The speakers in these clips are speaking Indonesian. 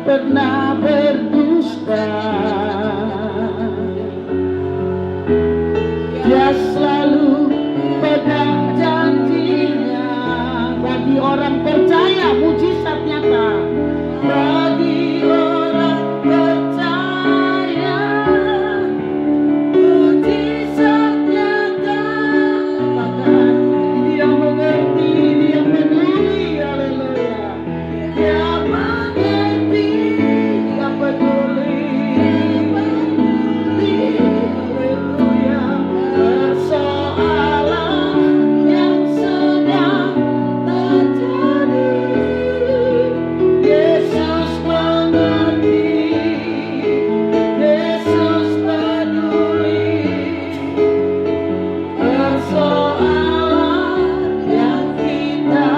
pernah berdusta. Dia selalu pegang janjinya. Bagi orang percaya mujizat nyata. Bagi orang percaya mujizat nyata. Katakan dia mengerti, dia peduli. Haleluya. Dia mengerti, dia peduli. Haleluya. Persoalan yang sedang terjadi, Yesus mengerti, Yesus peduli. Persoalan yang kita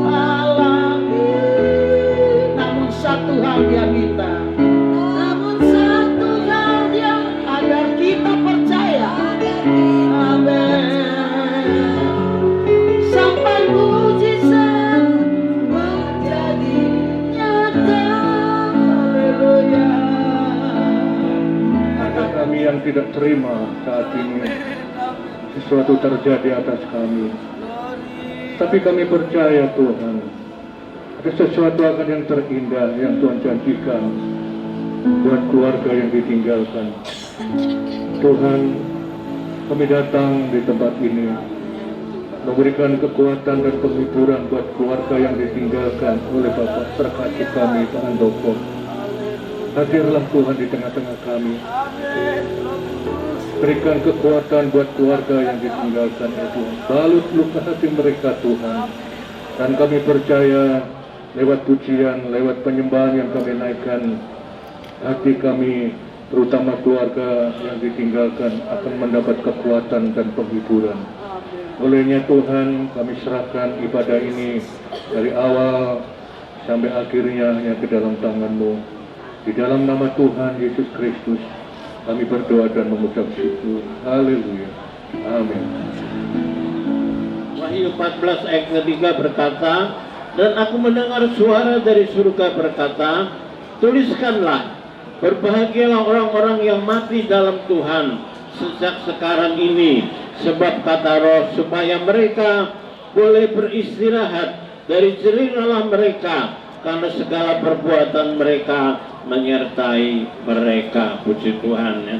alami, namun satu hal dia minta, namun satu hal dia agar kita percaya. Amin. Sampai mujizat menjadi nyata. Haleluya. Ada kami yang tidak terima saat ini sesuatu terjadi atas kami. Tapi kami percaya Tuhan, ada sesuatu akan yang terindah yang Tuhan janjikan buat keluarga yang ditinggalkan. Tuhan, kami datang di tempat ini memberikan kekuatan dan penghiburan buat keluarga yang ditinggalkan oleh Bapak terkasih kami, Pak Handoko. Hadirlah Tuhan di tengah-tengah kami. Berikan kekuatan buat keluarga yang ditinggalkan, ya Tuhan. Balut luka hati mereka, Tuhan. Dan kami percaya lewat pujian, lewat penyembahan yang kami naikkan, hati kami, terutama keluarga yang ditinggalkan, akan mendapat kekuatan dan penghiburan. Olehnya Tuhan, kami serahkan ibadah ini dari awal sampai akhirnya hanya ke dalam tangan-Mu. Di dalam nama Tuhan Yesus Kristus, kami berdoa dan mengucap syukur. Haleluya. Amin. Wahyu 14 ayat ketiga berkata, dan aku mendengar suara dari surga berkata, tuliskanlah, berbahagialah orang-orang yang mati dalam Tuhan sejak sekarang ini, sebab kata Roh, supaya mereka boleh beristirahat dari jerih lelah mereka, karena segala perbuatan mereka menyertai mereka. Puji Tuhan, ya.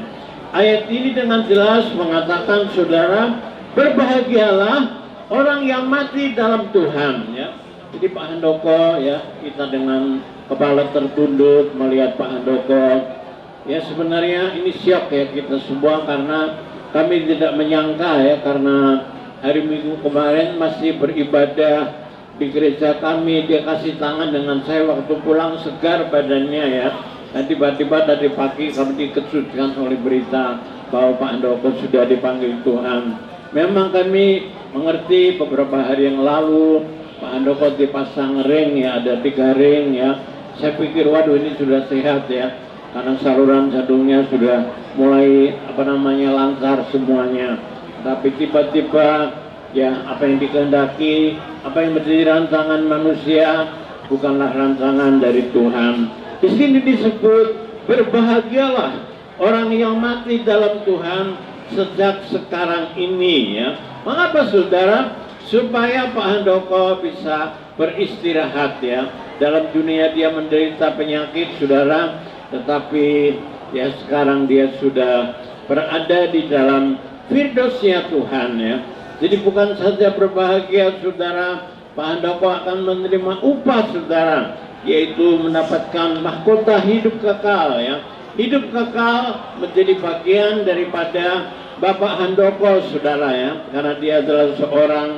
Ayat ini dengan jelas mengatakan, saudara, berbahagialah orang yang mati dalam Tuhan, ya. Jadi Pak Handoko, ya, kita dengan kepala tertunduk melihat Pak Handoko, ya, sebenarnya ini syok ya kita semua, karena kami tidak menyangka, ya, karena hari Minggu kemarin masih beribadah di gereja kami, dia kasih tangan dengan saya waktu pulang, segar badannya, ya. Dan tiba-tiba tadi pagi kami dikejutkan oleh berita bahwa Pak Handoko sudah dipanggil Tuhan. Memang kami mengerti beberapa hari yang lalu Pak Handoko dipasang ring, ya, ada 3 ring, ya. Saya pikir waduh ini sudah sehat, ya, karena saluran jantungnya sudah mulai lancar semuanya. Tapi tiba-tiba, ya, apa yang dikehendaki, apa yang menjadi rancangan manusia bukanlah rancangan dari Tuhan. Di sini disebut berbahagialah orang yang mati dalam Tuhan sejak sekarang ini, ya. Mengapa, saudara? Supaya Pak Handoko bisa beristirahat, ya. Dalam dunia dia menderita penyakit, saudara, tetapi ya sekarang dia sudah berada di dalam firdausnya Tuhan, ya. Jadi bukan saja berbahagia, saudara, Pak Handoko akan menerima upah, saudara, yaitu mendapatkan mahkota hidup kekal, ya. Hidup kekal menjadi bagian daripada Bapak Handoko, saudara, ya, karena dia adalah seorang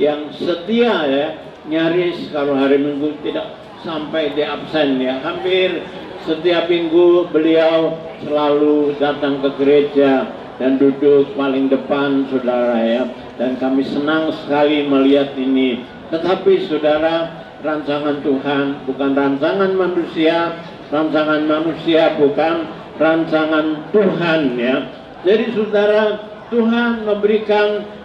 yang setia, ya. Nyaris kalau hari Minggu tidak sampai di absen, ya. Hampir setiap minggu beliau selalu datang ke gereja dan duduk paling depan, saudara, ya. Dan kami senang sekali melihat ini. Tetapi saudara, rancangan Tuhan bukan rancangan manusia, rancangan manusia bukan rancangan Tuhan, ya. Jadi saudara, Tuhan memberikan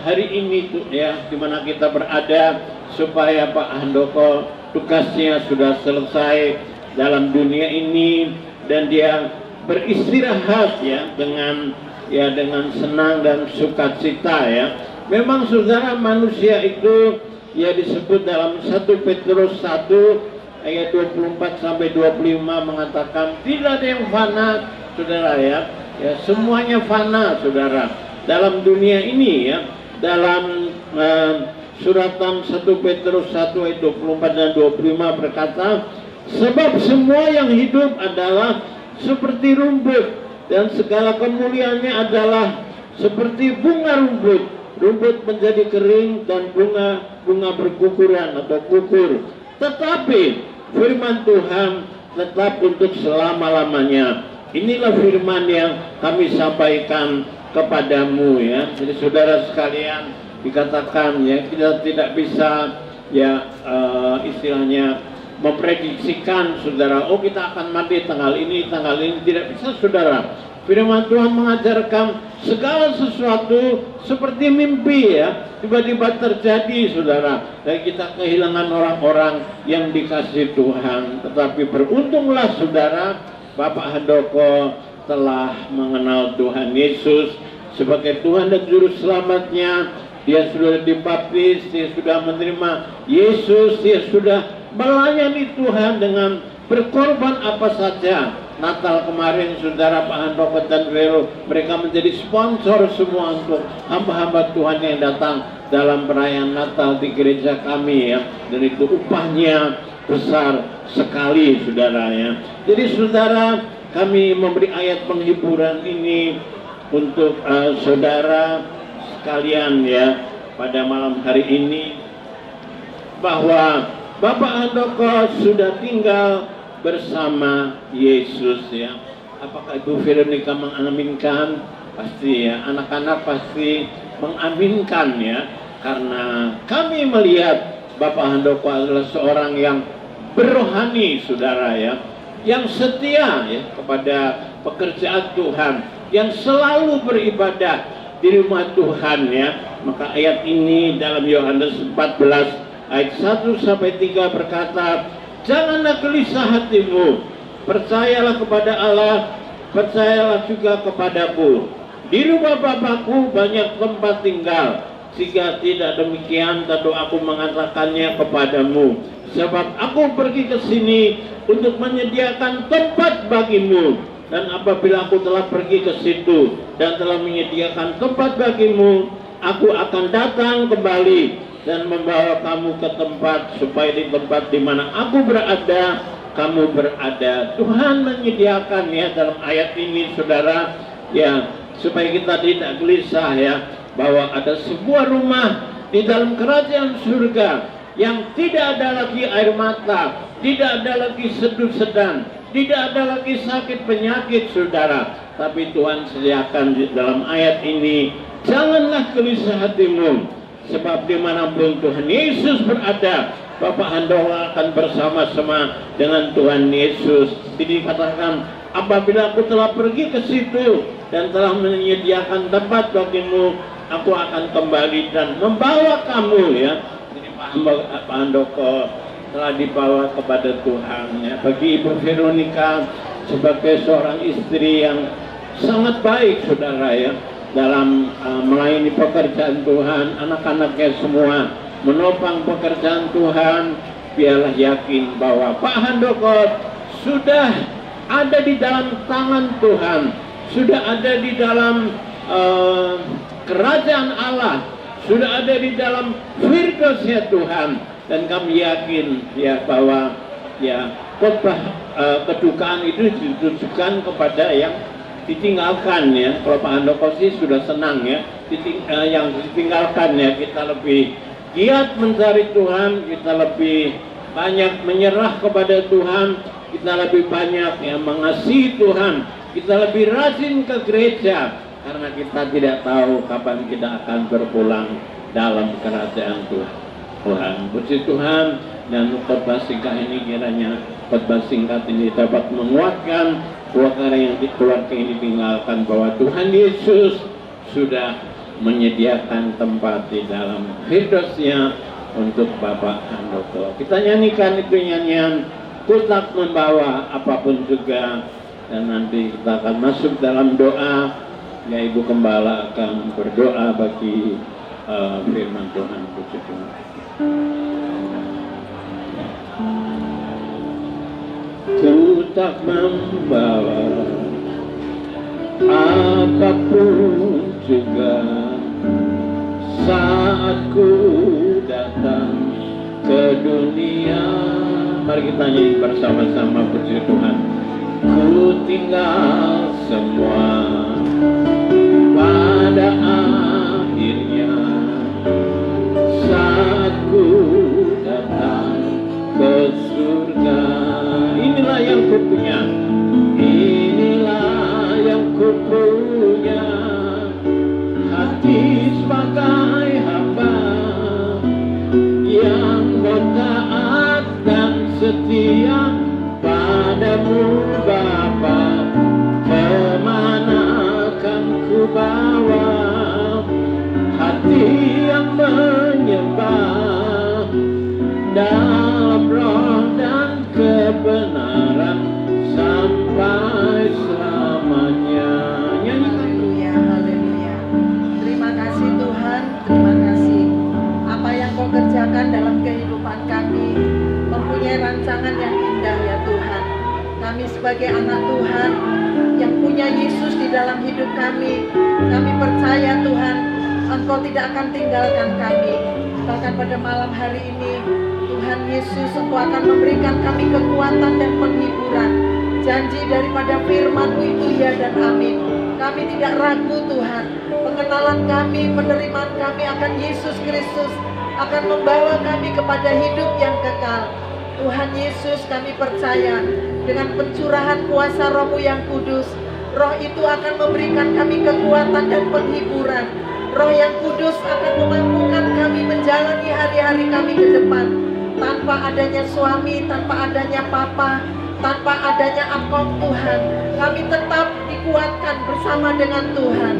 hari ini, ya, di mana kita berada, supaya Pak Handoko tugasnya sudah selesai dalam dunia ini, dan dia beristirahat ya dengan senang dan sukacita ya. Memang saudara, manusia itu ya disebut dalam 1 Petrus 1 ayat 24 sampai 25 mengatakan tidak ada yang fana saudara ya. Ya semuanya fana saudara dalam dunia ini ya. Dalam suratan 1 Petrus 1 ayat 24 dan 25 berkata, sebab semua yang hidup adalah seperti rumput, dan segala kemuliaannya adalah seperti bunga rumput. Rumput menjadi kering dan bunga berguguran atau gugur. Tetapi firman Tuhan tetap untuk selama-lamanya. Inilah firman yang kami sampaikan kepadamu ya. Jadi saudara sekalian, dikatakan ya kita tidak bisa ya istilahnya memprediksikan saudara, oh kita akan mati tanggal ini, tidak bisa saudara. Firman Tuhan mengajarkan segala sesuatu seperti mimpi ya, tiba-tiba terjadi saudara, dan kita kehilangan orang-orang yang dikasihi Tuhan. Tetapi beruntunglah saudara, Bapak Handoko telah mengenal Tuhan Yesus sebagai Tuhan dan Juru Selamatnya. Dia sudah dibaptis, dia sudah menerima Yesus, dia sudah melayani Tuhan dengan berkorban apa saja. Natal kemarin saudara, Pak Handoko dan Vero, mereka menjadi sponsor semua untuk hamba-hamba Tuhan yang datang dalam perayaan Natal di gereja kami ya. Dan itu upahnya besar sekali saudara ya. Jadi saudara, kami memberi ayat penghiburan ini untuk saudara sekalian ya pada malam hari ini, bahwa Bapak Handoko sudah tinggal bersama Yesus ya. Apakah Ibu Veronica mengaminkan? Pasti ya, anak-anak pasti mengaminkan ya, karena kami melihat Bapak Handoko adalah seorang yang berrohani saudara ya, yang setia ya kepada pekerjaan Tuhan, yang selalu beribadah di rumah Tuhan ya. Maka ayat ini dalam Yohanes 14 ayat 1 sampai 3 berkata, janganlah gelisah hatimu, percayalah kepada Allah, percayalah juga kepadaku. Di rumah Bapakku banyak tempat tinggal. Jika tidak demikian, tentu aku mengatakannya kepadamu. Sebab aku pergi ke sini untuk menyediakan tempat bagimu. Dan apabila aku telah pergi ke situ dan telah menyediakan tempat bagimu, aku akan datang kembali dan membawa kamu ke tempat, supaya di tempat di mana aku berada, kamu berada. Tuhan menyediakan ya dalam ayat ini saudara ya, supaya kita tidak gelisah ya, bahwa ada sebuah rumah di dalam kerajaan surga yang tidak ada lagi air mata, tidak ada lagi seduh sedan, tidak ada lagi sakit penyakit saudara. Tapi Tuhan sediakan di dalam ayat ini, janganlah gelisah hatimu, sebab dimanapun Tuhan Yesus berada, Bapak Handoko akan bersama-sama dengan Tuhan Yesus. Jadi dikatakan, apabila aku telah pergi ke situ dan telah menyediakan tempat bagimu, aku akan kembali dan membawa kamu ya. Jadi Pak Handoko telah dibawa kepada Tuhan ya. Bagi Ibu Veronica sebagai seorang istri yang sangat baik saudara ya, dalam melayani pekerjaan Tuhan, anak-anaknya semua menopang pekerjaan Tuhan, biarlah yakin bahwa Pak Handoko sudah ada di dalam tangan Tuhan, sudah ada di dalam kerajaan Allah, sudah ada di dalam firdaus-Nya Tuhan. Dan kami yakin ya bahwa ya khotbah kedukaan itu ditujukan kepada yang ditinggalkan ya. Kalau Pak Handoko sih sudah senang ya, yang ditinggalkan ya, kita lebih giat mencari Tuhan, kita lebih banyak menyerah kepada Tuhan, kita lebih banyak ya mengasihi Tuhan, kita lebih rajin ke gereja, karena kita tidak tahu kapan kita akan berpulang dalam kerajaan Tuhan. Puji Tuhan. Dan khotbah singkat ini kiranya khotbah singkat ini dapat menguatkan keluarga yang ditinggalkan, bahwa Tuhan Yesus sudah menyediakan tempat di dalam firdaus-Nya untuk Bapak Handoko. Kita nyanyikan itu nyanyian Aku tak membawa apapun juga. Dan nanti kita akan masuk dalam doa. Ya, Ibu Gembala akan berdoa bagi firman Tuhan. Puji Tuhan. Ku tak membawa apapun juga saat ku datang ke dunia. Mari kita nyanyi bersama-sama, puji Tuhan. Ku tinggal semua pada akhirnya saat ku datang ke surga. Inilah yang ku punya, inilah yang ku punya, hati sebagai hamba yang bertaat dan setia padamu Bapa. Kemana akan ku bawa hati yang menyembah dalam roh dan kebenaran sampai selamanya. Haleluya, haleluya. Terima kasih Tuhan, terima kasih. Apa yang Kau kerjakan dalam kehidupan kami mempunyai rancangan yang indah ya Tuhan. Kami sebagai anak Tuhan yang punya Yesus di dalam hidup kami percaya Tuhan, Engkau tidak akan tinggalkan kami. Bahkan pada malam hari ini Tuhan Yesus, Engkau akan memberikan kami kekuatan dan penghiburan. Janji daripada firman-Mu itu ya dan amin. Kami tidak ragu Tuhan. Pengenalan kami, penerimaan kami akan Yesus Kristus akan membawa kami kepada hidup yang kekal. Tuhan Yesus, kami percaya dengan pencurahan kuasa Roh-Mu yang kudus, Roh itu akan memberikan kami kekuatan dan penghiburan. Roh yang kudus akan memampukan kami menjalani hari-hari kami ke depan tanpa adanya suami, tanpa adanya papa, tanpa adanya apapun Tuhan. Kami tetap dikuatkan bersama dengan Tuhan.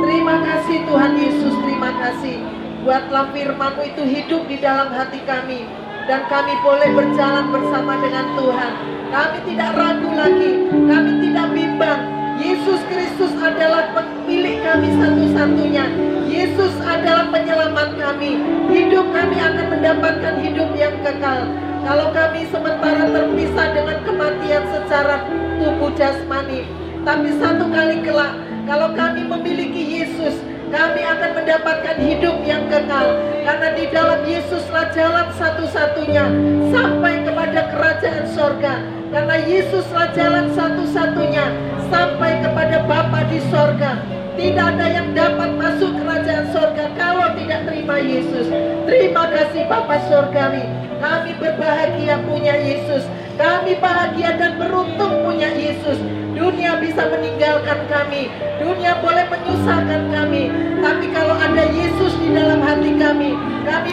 Terima kasih Tuhan Yesus, terima kasih. Buatlah firman-Mu itu hidup di dalam hati kami, dan kami boleh berjalan bersama dengan Tuhan. Kami tidak ragu lagi, kami tidak bimbang. Yesus Kristus adalah pemilik kami satu-satunya. Yesus adalah penyelamat kami. Hidup kami akan mendapatkan hidup yang kekal. Kalau kami sementara terpisah dengan kematian secara tubuh jasmani, tapi satu kali kelak, kalau kami memiliki Yesus, kami akan mendapatkan hidup yang kekal. Karena di dalam Yesuslah jalan satu-satunya sampai kepada kerajaan sorga. Karena Yesuslah jalan satu-satunya sampai kepada Bapa di sorga. Tidak ada yang dapat masuk kerajaan sorga kalau tidak terima Yesus. Terima kasih Bapa Sorgawi. Kami berbahagia punya Yesus. Kami bahagia dan beruntung punya Yesus. Dunia bisa meninggalkan kami, dunia boleh menyusahkan kami, tapi kalau ada Yesus di dalam hati kami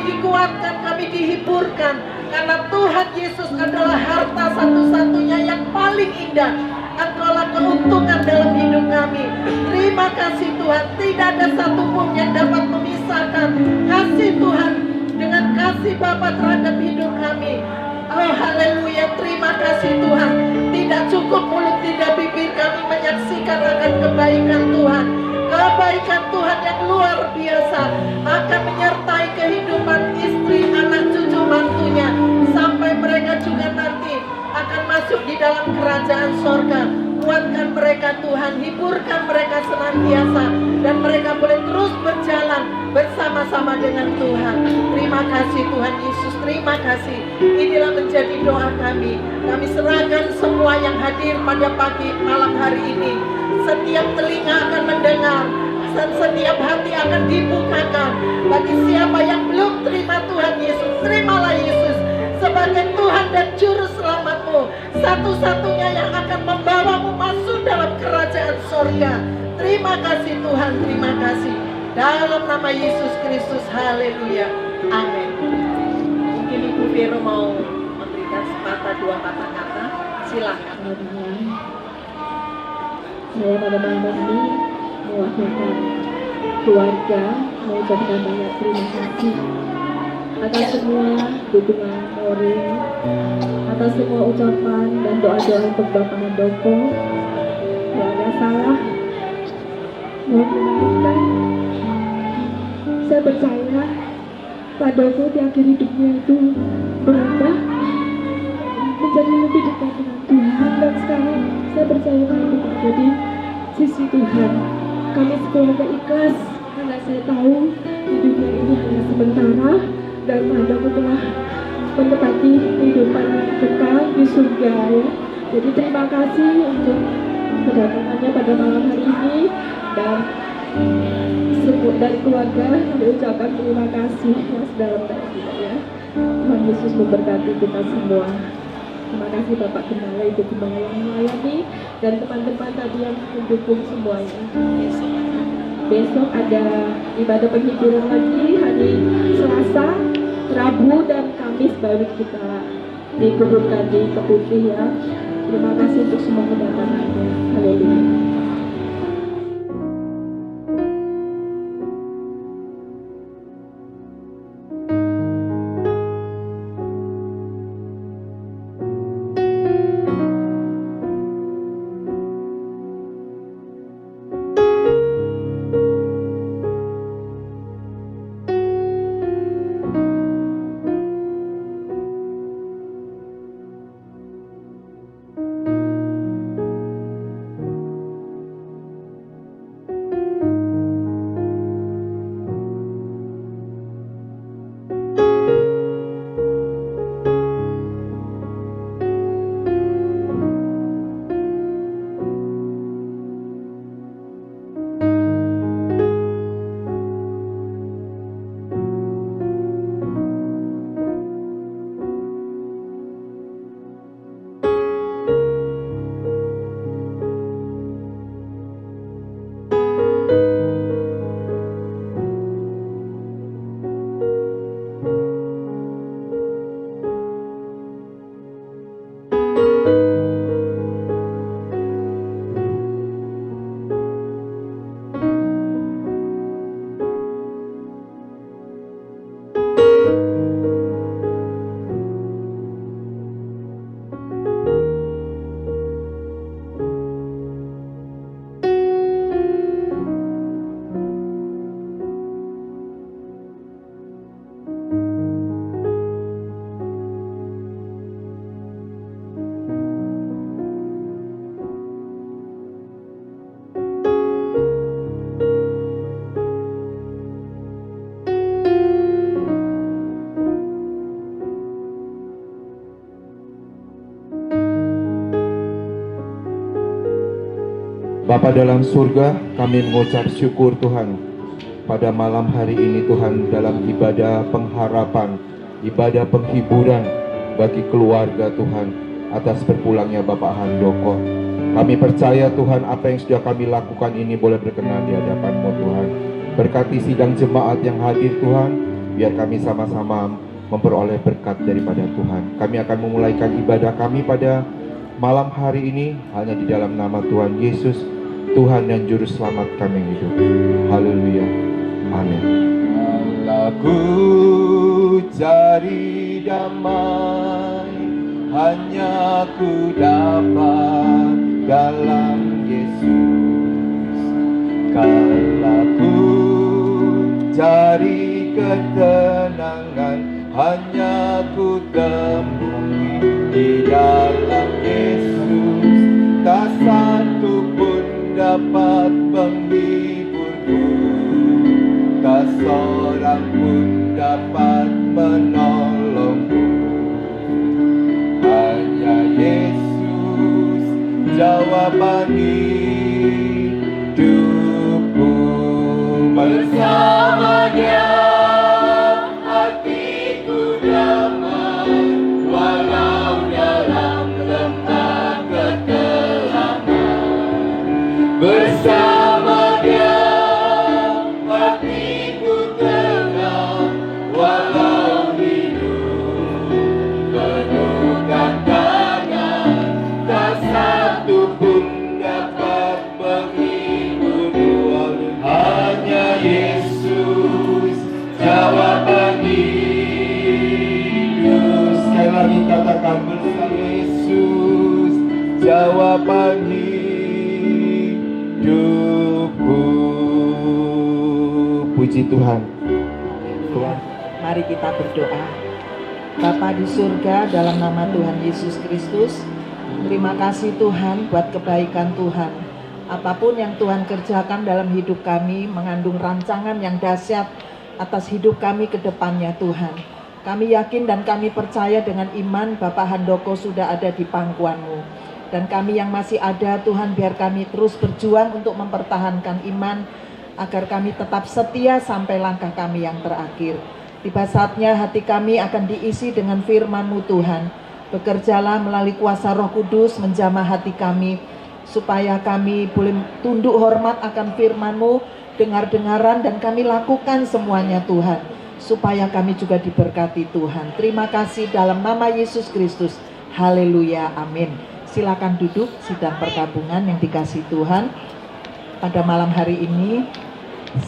dikuatkan, kami dihiburkan. Karena Tuhan Yesus adalah harta satu-satunya yang paling indah. Engkaulah keuntungan dalam hidup kami. Terima kasih Tuhan. Tidak ada satupun yang dapat memisahkan kasih Tuhan dengan kasih Bapa terhadap hidup kami. Oh haleluya, terima kasih Tuhan. Tidak cukup mulut, tidak bibir kami menyaksikan akan kebaikan Tuhan. Kebaikan Tuhan yang luar biasa akan menyertai kehidupan istri, anak, cucu, mantunya, sampai mereka juga nanti akan masuk di dalam kerajaan sorga. Kuatkan mereka Tuhan, hiburkan mereka senantiasa, dan mereka boleh terus berjalan bersama-sama dengan Tuhan. Terima kasih Tuhan Yesus, terima kasih. Inilah menjadi doa kami. Kami serahkan semua yang hadir pada pagi malam hari ini. Setiap telinga akan mendengar, dan setiap hati akan dibukakan. Bagi siapa yang belum terima Tuhan Yesus, terimalah Yesus sebagai Tuhan dan Juru Selamatmu, satu-satunya yang akan membawamu masuk dalam kerajaan sorga. Terima kasih Tuhan, terima kasih. Dalam nama Yesus Kristus, haleluya, amin. Mungkin Ibu Vero mau memberikan sepatah dua patah kata, silakan. Saya pada malam ini mewakilkan keluarga mengucapkan banyak terima kasih atas semua dukungan Maureen, atas semua ucapan dan doa-doa untuk Bapak Handoko. Kalau ada salah, mohon dimaafkan. Saya percaya Pak Doko di akhir hidupnya itu berubah menjadi lebih dekat dengan Tuhan, dan sekarang saya percaya Pak Doko ada di sisi Tuhan. Kami sekeluarga ikhlas karena saya tahu hidupnya ini hanya sementara dan Pak Doko telah menepati kehidupan yang kekal di surga ya. Jadi terima kasih untuk kedatangannya pada malam hari ini, dan dari keluarga kami ucapkan terima kasih yang sedalam-dalamnya ya. Tuhan Yesus memberkati kita semua. Terima kasih Bapak Gembala, Ibu Gembala yang melayani, dan teman-teman tadi yang mendukung semuanya. Besok ada ibadah penghiburan lagi hari Selasa, Rabu, dan Kamis baru kita dikuburkan di Keputih ya. Terima kasih untuk semua kedatangannya. Haleluya. Bapa dalam surga, kami mengucap syukur Tuhan pada malam hari ini Tuhan, dalam ibadah pengharapan, ibadah penghiburan bagi keluarga Tuhan, atas berpulangnya Bapak Handoko. Kami percaya Tuhan, apa yang sudah kami lakukan ini boleh berkenan di hadapan-Mu Tuhan. Berkati sidang jemaat yang hadir Tuhan, biar kami sama-sama memperoleh berkat daripada Tuhan. Kami akan memulaikan ibadah kami pada malam hari ini hanya di dalam nama Tuhan Yesus, Tuhan dan Juru Selamat kami yang hidup. Haleluya. Amin. Aku cari damai, hanya ku dapat dalam Yesus. Kalau ku cari ketenangan, hanya ku temui di dalam Yesus. Tak satu pun dapat menghiburku, tak seorang pun dapat menolongku. Hanya Yesus jawaban hidupku. Bersama Dia hatiku damai, walau dalam lembah kekelaman. Bersama Dia hatiku tenang, walau hidup penuh tantangan, tak satu pun dapat Datang bersama Yesus, jawaban hidupku. Puji Tuhan. Mari kita berdoa. Bapa di surga, dalam nama Tuhan Yesus Kristus, terima kasih Tuhan buat kebaikan Tuhan. Apapun yang Tuhan kerjakan dalam hidup kami mengandung rancangan yang dahsyat atas hidup kami ke depannya Tuhan. Kami yakin dan kami percaya dengan iman Bapak Handoko sudah ada di pangkuan-Mu. Dan kami yang masih ada Tuhan, biar kami terus berjuang untuk mempertahankan iman agar kami tetap setia sampai langkah kami yang terakhir. Tiba saatnya hati kami akan diisi dengan firman-Mu Tuhan. Bekerjalah melalui kuasa Roh Kudus menjamah hati kami, supaya kami boleh tunduk hormat akan firman-Mu, dengar-dengaran dan kami lakukan semuanya Tuhan, supaya kami juga diberkati Tuhan. Terima kasih dalam nama Yesus Kristus. Haleluya, amin. Silakan duduk, sidang perkabungan yang dikasihi Tuhan. Pada malam hari ini,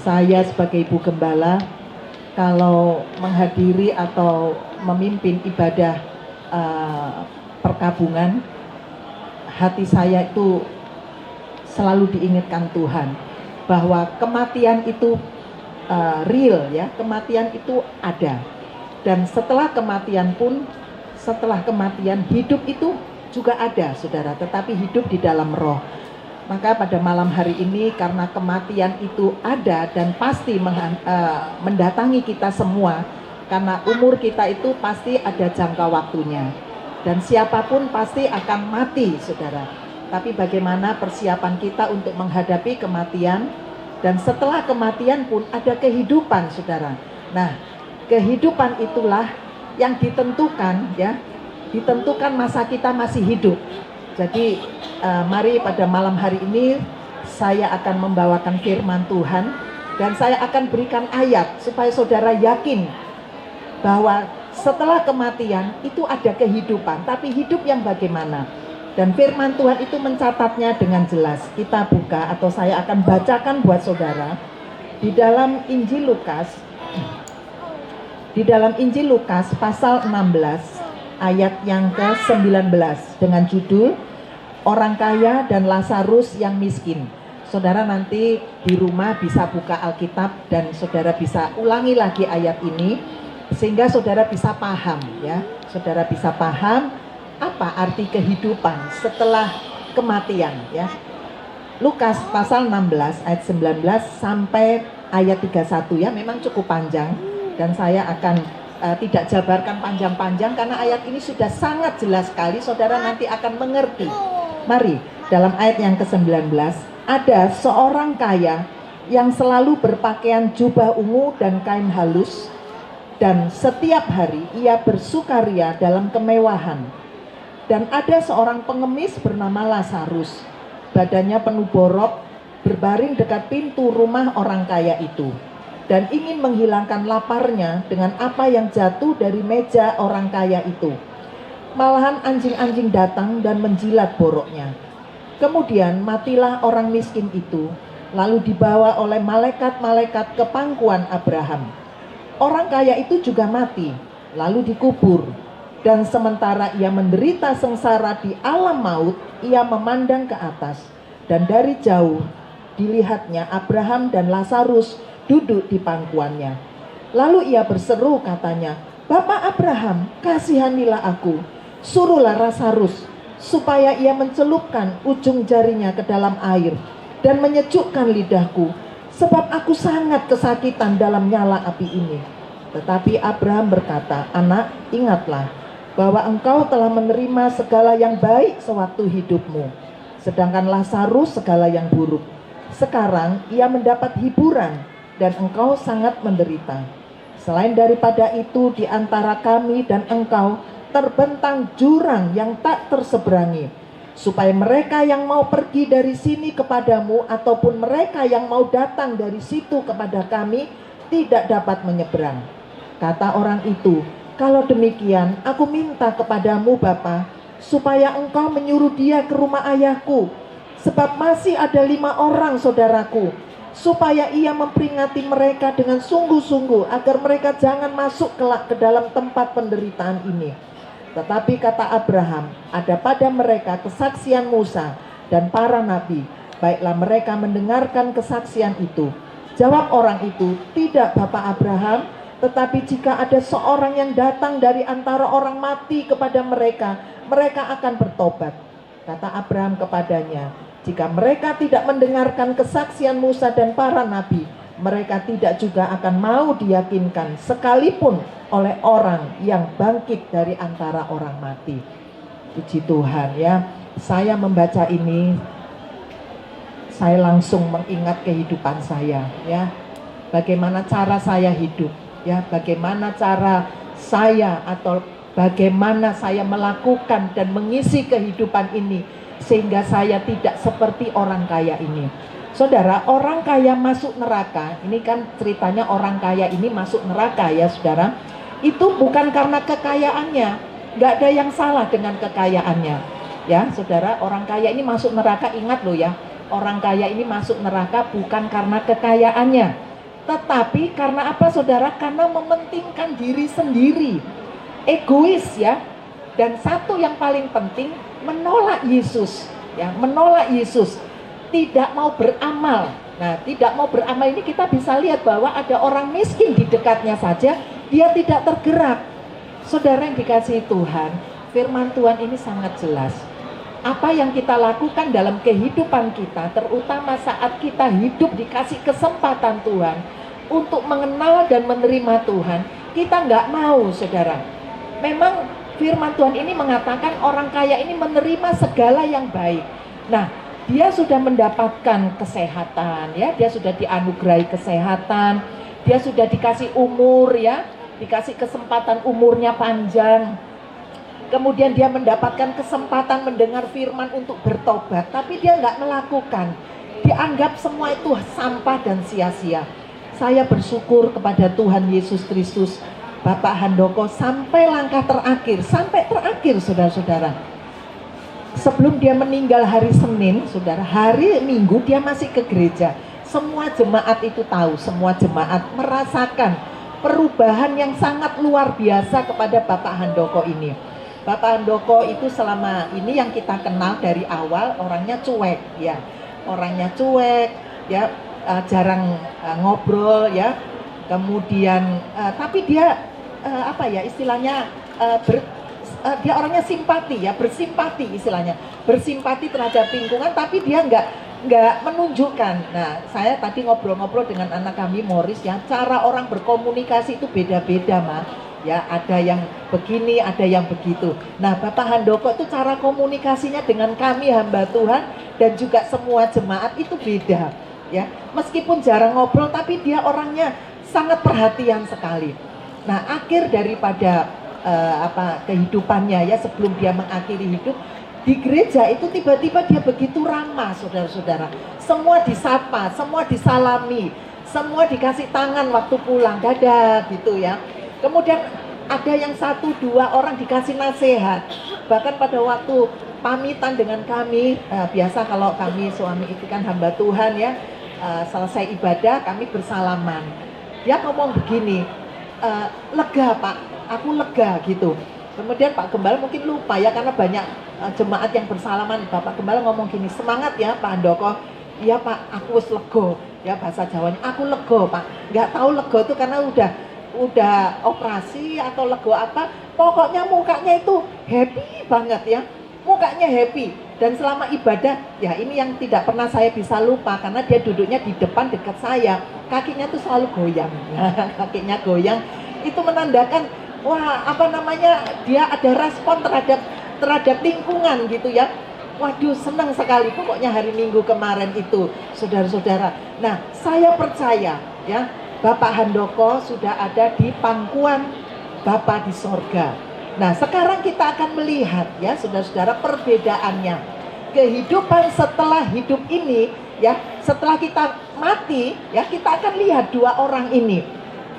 saya sebagai Ibu Gembala, kalau menghadiri atau memimpin ibadah perkabungan, hati saya itu selalu diingatkan Tuhan bahwa kematian itu real ya, kematian itu ada. Dan setelah kematian pun, setelah kematian hidup itu juga ada saudara, tetapi hidup di dalam roh. Maka pada malam hari ini karena kematian itu ada dan pasti mendatangi kita semua, karena umur kita itu pasti ada jangka waktunya. Dan siapapun pasti akan mati saudara. Tapi bagaimana persiapan kita untuk menghadapi kematian, dan setelah kematian pun ada kehidupan saudara. Nah, kehidupan itulah yang ditentukan ya, ditentukan masa kita masih hidup. Jadi mari pada malam hari ini saya akan membawakan firman Tuhan, dan saya akan berikan ayat supaya saudara yakin bahwa setelah kematian itu ada kehidupan, tapi hidup yang bagaimana. Dan firman Tuhan itu mencatatnya dengan jelas. Kita buka atau saya akan bacakan buat saudara di dalam Injil Lukas. Di dalam Injil Lukas pasal 16 ayat yang ke-19 dengan judul Orang Kaya dan Lazarus yang Miskin. Saudara nanti di rumah bisa buka Alkitab dan saudara bisa ulangi lagi ayat ini sehingga saudara bisa paham ya. Saudara bisa paham apa arti kehidupan setelah kematian ya. Lukas pasal 16 ayat 19 sampai ayat 31 ya, memang cukup panjang dan saya akan tidak jabarkan panjang-panjang karena ayat ini sudah sangat jelas sekali, saudara nanti akan mengerti. Mari, dalam ayat yang ke-19, ada seorang kaya yang selalu berpakaian jubah ungu dan kain halus, dan setiap hari ia bersukaria dalam kemewahan. Dan ada seorang pengemis bernama Lazarus, badannya penuh borok, berbaring dekat pintu rumah orang kaya itu, dan ingin menghilangkan laparnya dengan apa yang jatuh dari meja orang kaya itu. Malahan anjing-anjing datang dan menjilat boroknya. Kemudian matilah orang miskin itu, lalu dibawa oleh malaikat-malaikat ke pangkuan Abraham. Orang kaya itu juga mati, lalu dikubur. Dan sementara ia menderita sengsara di alam maut, ia memandang ke atas, dan dari jauh dilihatnya Abraham dan Lazarus duduk di pangkuannya. Lalu ia berseru katanya, "Bapak Abraham, kasihanilah aku. Suruhlah Lazarus supaya ia mencelupkan ujung jarinya ke dalam air dan menyejukkan lidahku, sebab aku sangat kesakitan dalam nyala api ini." Tetapi Abraham berkata, "Anak, ingatlah bahwa engkau telah menerima segala yang baik sewaktu hidupmu, sedangkan Lazarus segala yang buruk. Sekarang ia mendapat hiburan dan engkau sangat menderita. Selain daripada itu, di antara kami dan engkau terbentang jurang yang tak terseberangi, supaya mereka yang mau pergi dari sini kepadamu ataupun mereka yang mau datang dari situ kepada kami tidak dapat menyeberang." Kata orang itu, "Kalau demikian, aku minta kepadamu Bapa, supaya engkau menyuruh dia ke rumah ayahku, sebab masih ada 5 orang saudaraku, supaya ia memperingati mereka dengan sungguh-sungguh agar mereka jangan masuk kelak ke dalam tempat penderitaan ini." Tetapi kata Abraham, ada pada mereka kesaksian Musa dan para nabi. Baiklah mereka mendengarkan kesaksian itu. Jawab orang itu, tidak Bapak Abraham, tetapi jika ada seorang yang datang dari antara orang mati kepada mereka, mereka akan bertobat. Kata Abraham kepadanya, jika mereka tidak mendengarkan kesaksian Musa dan para nabi, mereka tidak juga akan mau diyakinkan sekalipun oleh orang yang bangkit dari antara orang mati. Puji Tuhan ya. Saya membaca ini, saya langsung mengingat kehidupan saya ya. Bagaimana cara saya hidup ya, bagaimana cara saya atau bagaimana saya melakukan dan mengisi kehidupan ini sehingga saya tidak seperti orang kaya ini. Saudara, orang kaya masuk neraka, ini kan ceritanya orang kaya ini masuk neraka ya saudara. Itu bukan karena kekayaannya, nggak ada yang salah dengan kekayaannya. Ya saudara, orang kaya ini masuk neraka, ingat loh ya. Orang kaya ini masuk neraka bukan karena kekayaannya. Tetapi karena apa saudara? Karena mementingkan diri sendiri. Egois ya. Dan satu yang paling penting, menolak Yesus. Ya, menolak Yesus. Tidak mau beramal. Nah, tidak mau beramal ini kita bisa lihat bahwa ada orang miskin di dekatnya saja, dia tidak tergerak. Saudara yang dikasihi Tuhan, firman Tuhan ini sangat jelas. Apa yang kita lakukan dalam kehidupan kita, terutama saat kita hidup dikasih kesempatan Tuhan untuk mengenal dan menerima Tuhan, kita nggak mau saudara. Memang firman Tuhan ini mengatakan orang kaya ini menerima segala yang baik. Nah, dia sudah mendapatkan kesehatan ya, dia sudah dianugerahi kesehatan, dia sudah dikasih umur ya, dikasih kesempatan umurnya panjang. Kemudian dia mendapatkan kesempatan mendengar firman untuk bertobat, tapi dia nggak melakukan. Dianggap semua itu sampah dan sia-sia. Saya bersyukur kepada Tuhan Yesus Kristus, Bapak Handoko sampai langkah terakhir, sampai terakhir saudara-saudara. Sebelum dia meninggal hari Senin, saudara, hari Minggu dia masih ke gereja. Semua jemaat itu tahu, semua jemaat merasakan perubahan yang sangat luar biasa kepada Bapak Handoko ini. Bapak Handoko itu selama ini yang kita kenal dari awal orangnya cuek ya, orangnya cuek ya, jarang ngobrol ya. Kemudian tapi dia apa ya istilahnya dia orangnya simpati ya, bersimpati istilahnya, bersimpati terhadap lingkungan, tapi dia nggak menunjukkan. Nah, saya tadi ngobrol-ngobrol dengan anak kami Morris ya, cara orang berkomunikasi itu beda-beda mah. Ya, ada yang begini, ada yang begitu. Nah, Bapak Handoko itu cara komunikasinya dengan kami hamba Tuhan dan juga semua jemaat itu beda. Ya, meskipun jarang ngobrol, tapi dia orangnya sangat perhatian sekali. Nah, akhir daripada kehidupannya ya, sebelum dia mengakhiri hidup di gereja itu tiba-tiba dia begitu ramah saudara-saudara. Semua disapa, semua disalami, semua dikasih tangan waktu pulang, dadah gitu ya. Kemudian ada yang 1-2 orang dikasih nasihat. Bahkan pada waktu pamitan dengan kami, biasa kalau kami suami itu kan hamba Tuhan ya, selesai ibadah kami bersalaman. Dia ngomong begini, lega Pak, aku lega gitu. Kemudian Pak Gembala mungkin lupa ya, karena banyak jemaat yang bersalaman. Bapak Gembala ngomong gini, semangat ya Pak Handoko. Iya Pak, aku wis lego ya, bahasa Jawanya aku lego Pak. Nggak tahu lego itu karena udah operasi atau lego apa, pokoknya mukanya itu happy banget ya, mukanya happy. Dan selama ibadah ya, ini yang tidak pernah saya bisa lupa, karena dia duduknya di depan dekat saya, kakinya tuh selalu goyang. Kakinya goyang itu menandakan wah apa namanya, dia ada respon terhadap lingkungan gitu ya. Waduh, senang sekali pokoknya hari Minggu kemarin itu saudara-saudara. Nah, saya percaya ya, Bapak Handoko sudah ada di pangkuan Bapa di sorga. Nah, sekarang kita akan melihat ya saudara-saudara perbedaannya. Kehidupan setelah hidup ini ya, setelah kita mati ya, kita akan lihat dua orang ini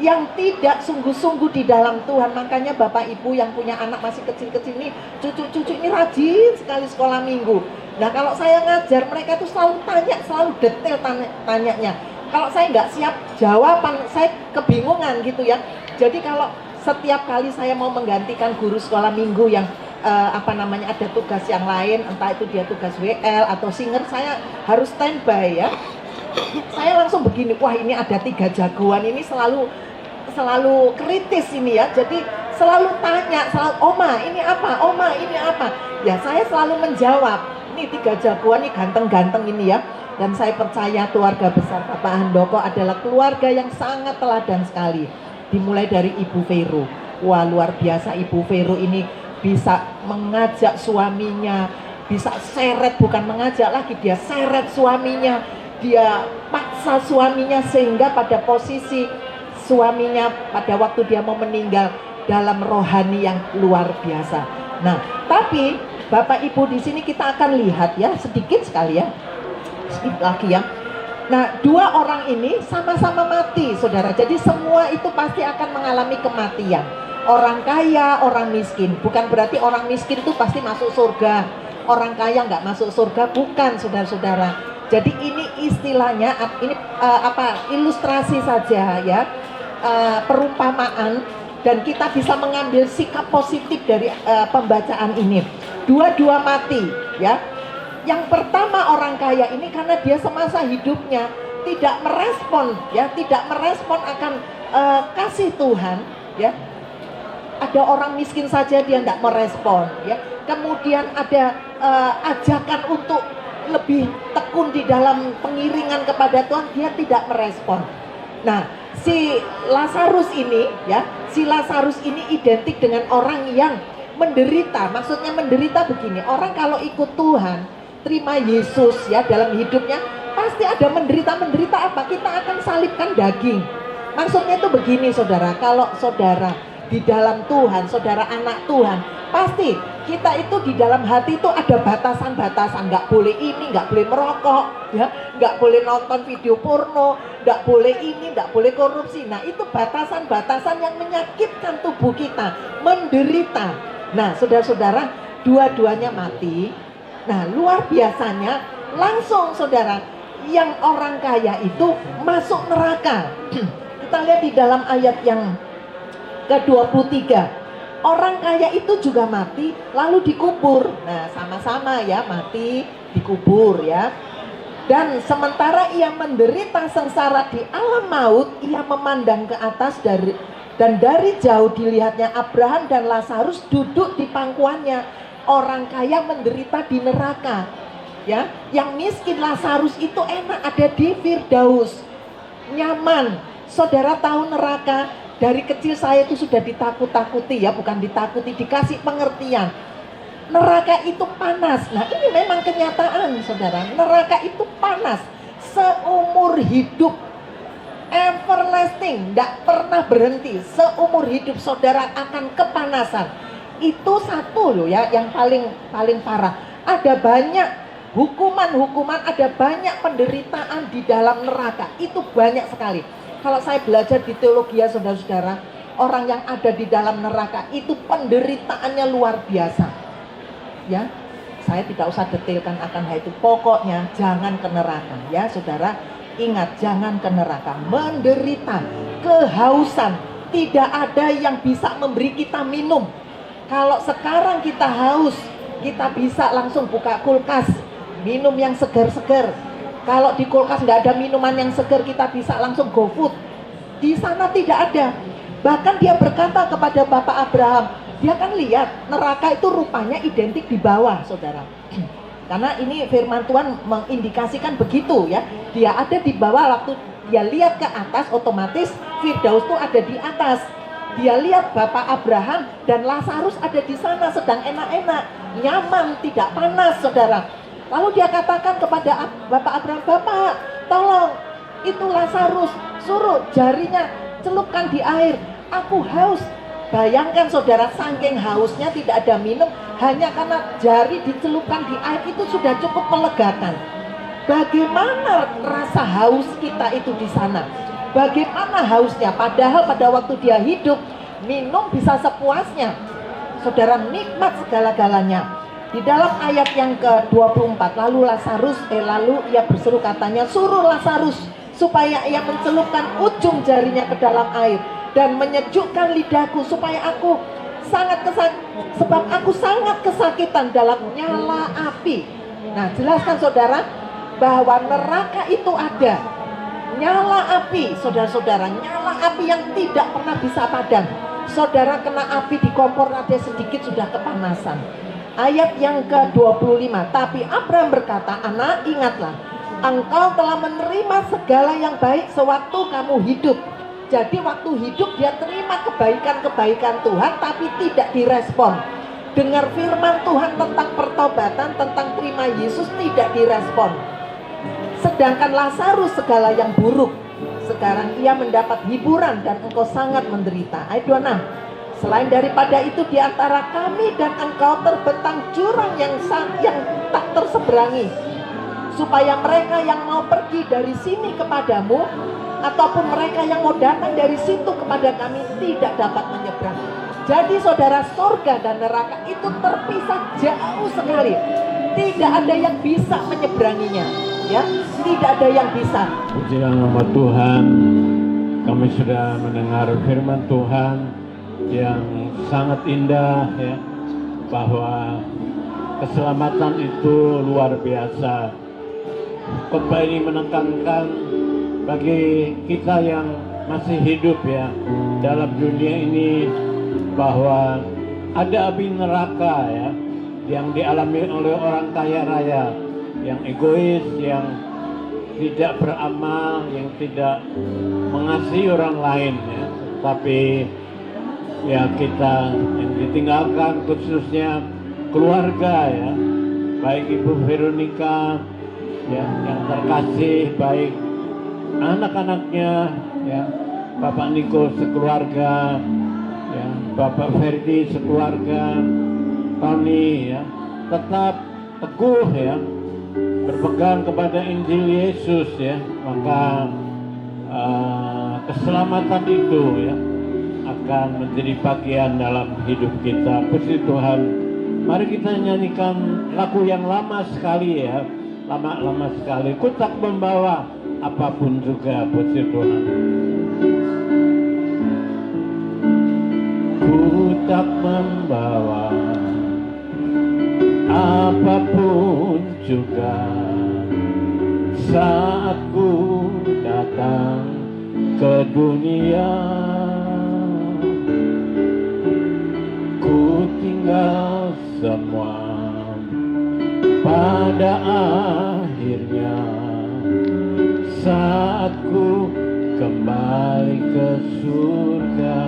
yang tidak sungguh-sungguh di dalam Tuhan. Makanya Bapak Ibu yang punya anak masih kecil-kecil ini, cucu-cucu ini rajin sekali sekolah minggu. Nah, kalau saya ngajar mereka tuh selalu tanya, selalu detail tanyanya. Kalau saya nggak siap jawaban, saya kebingungan gitu ya. Jadi kalau setiap kali saya mau menggantikan guru sekolah minggu yang ada tugas yang lain, entah itu dia tugas WL atau singer, saya harus standby ya. Saya langsung begini, wah ini ada 3 jagoan ini selalu kritis ini ya. Jadi selalu tanya, selalu oma ini apa, oma ini apa. Ya saya selalu menjawab, ini 3 jagoan ini ganteng-ganteng ini ya. Dan saya percaya keluarga besar Bapak Handoko adalah keluarga yang sangat teladan sekali. Dimulai dari Ibu Vero. Wah luar biasa, Ibu Vero ini bisa mengajak suaminya, bisa seret, bukan mengajak lagi, dia seret suaminya, dia paksa suaminya sehingga pada posisi suaminya pada waktu dia mau meninggal dalam rohani yang luar biasa. Nah, tapi Bapak Ibu di sini kita akan lihat ya sedikit sekali ya. Sedikit lagi ya. Nah, 2 orang ini sama-sama mati, saudara. Jadi semua itu pasti akan mengalami kematian. Orang kaya, orang miskin. Bukan berarti orang miskin itu pasti masuk surga. Orang kaya nggak masuk surga, bukan, saudara-saudara. Jadi ini istilahnya, ini ilustrasi saja ya, perumpamaan, dan kita bisa mengambil sikap positif dari pembacaan ini. Dua-dua mati ya. Yang pertama orang kaya ini karena dia semasa hidupnya tidak merespon ya, tidak merespon akan kasih Tuhan ya. Ada orang miskin saja dia tidak merespon ya. Kemudian ada ajakan untuk lebih tekun di dalam pengiringan kepada Tuhan, dia tidak merespon. Nah, si Lazarus ini identik dengan orang yang menderita. Maksudnya menderita begini, orang kalau ikut Tuhan, terima Yesus ya dalam hidupnya, pasti ada menderita apa? Kita akan salibkan daging. Maksudnya itu begini saudara, kalau saudara di dalam Tuhan, saudara anak Tuhan, pasti kita itu di dalam hati itu ada batasan-batasan. Nggak boleh ini, nggak boleh merokok ya, nggak boleh nonton video porno, nggak boleh ini, nggak boleh korupsi. Nah itu batasan-batasan yang menyakitkan tubuh kita, menderita. Nah saudara-saudara, dua-duanya mati. Nah luar biasanya langsung saudara, yang orang kaya itu masuk neraka. Kita lihat di dalam ayat yang ke-23. Orang kaya itu juga mati lalu dikubur. Nah sama-sama ya, mati dikubur ya. Dan sementara ia menderita sengsara di alam maut, ia memandang ke atas dan dari jauh dilihatnya Abraham dan Lazarus duduk di pangkuannya. Orang kaya menderita di neraka ya. Yang miskin Lazarus itu enak, ada di Firdaus, nyaman. Saudara tahu neraka? Dari kecil saya itu sudah ditakut-takuti ya, bukan ditakuti, dikasih pengertian. Neraka itu panas. Nah ini memang kenyataan saudara, neraka itu panas seumur hidup, everlasting, tidak pernah berhenti. Seumur hidup saudara akan kepanasan. Itu satu loh ya, yang paling parah. Ada banyak hukuman, ada banyak penderitaan di dalam neraka. Itu banyak sekali. Kalau saya belajar di teologi ya saudara-saudara, orang yang ada di dalam neraka itu penderitaannya luar biasa. Ya, saya tidak usah detailkan akan hal itu. Pokoknya jangan ke neraka ya saudara. Ingat, jangan ke neraka. Menderita, kehausan, tidak ada yang bisa memberi kita minum. Kalau sekarang kita haus, kita bisa langsung buka kulkas, minum yang segar-segar. Kalau di kulkas nggak ada minuman yang segar, kita bisa langsung go food. Di sana tidak ada. Bahkan dia berkata kepada Bapak Abraham, dia kan lihat neraka itu rupanya identik di bawah, saudara. Karena ini firman Tuhan mengindikasikan begitu ya. Dia ada di bawah, waktu dia lihat ke atas, otomatis Firdaus itu ada di atas. Dia lihat Bapak Abraham dan Lazarus ada di sana, sedang enak-enak, nyaman, tidak panas, saudara. Lalu dia katakan kepada Bapak Abraham, Bapak, tolong itu Lazarus, suruh jarinya celupkan di air. Aku haus. Bayangkan saudara, saking hausnya tidak ada minum, hanya karena jari dicelupkan di air itu sudah cukup melegakan. Bagaimana rasa haus kita itu di sana? Bagaimana hausnya? Padahal pada waktu dia hidup, minum bisa sepuasnya. Saudara, nikmat segala-galanya. Di dalam ayat yang ke-24, lalu ia berseru katanya, suruh Lazarus supaya ia mencelupkan ujung jarinya ke dalam air dan menyejukkan lidahku supaya aku sebab aku sangat kesakitan dalam nyala api. Nah, jelaskan saudara bahwa neraka itu ada. Nyala api, saudara-saudara, nyala api yang tidak pernah bisa padam. Saudara kena api di kompor ada sedikit sudah kepanasan. Ayat yang ke-25, tapi Abraham berkata, anak, ingatlah, engkau telah menerima segala yang baik sewaktu kamu hidup. Jadi waktu hidup dia terima kebaikan-kebaikan Tuhan tapi tidak direspon. Dengar firman Tuhan tentang pertobatan, tentang terima Yesus tidak direspon. Sedangkan Lazarus segala yang buruk, sekarang ia mendapat hiburan dan engkau sangat menderita. Ayat 26, selain daripada itu di antara kami dan engkau terbentang jurang yang tak terseberangi, supaya mereka yang mau pergi dari sini kepadamu ataupun mereka yang mau datang dari situ kepada kami tidak dapat menyeberang. Jadi saudara, surga dan neraka itu terpisah jauh sekali. Tidak ada yang bisa menyeberanginya, ya. Tidak ada yang bisa. Puji nama Tuhan, kami sudah mendengar firman Tuhan yang sangat indah, ya, bahwa keselamatan itu luar biasa. Khotbah ini menekankan bagi kita yang masih hidup, ya, dalam dunia ini, bahwa ada api neraka, ya, yang dialami oleh orang kaya raya, yang egois, yang tidak beramal, yang tidak mengasihi orang lain, ya. Tapi ya kita yang ditinggalkan, khususnya keluarga, ya, baik Ibu Veronica, ya, yang terkasih, baik anak-anaknya, ya, Bapak Niko sekeluarga, ya, Bapak Ferdi sekeluarga, Tony, ya, tetap teguh, ya, berpegang kepada Injil Yesus, ya, maka keselamatan itu, ya, akan menjadi bagian dalam hidup kita. Puji Tuhan. Mari kita nyanyikan lagu yang lama sekali, ya, lama sekali. Ku tak membawa apapun juga. Puji Tuhan. Ku tak membawa apapun juga saat ku datang ke dunia. Ku tinggal semua pada akhirnya saat ku kembali ke surga.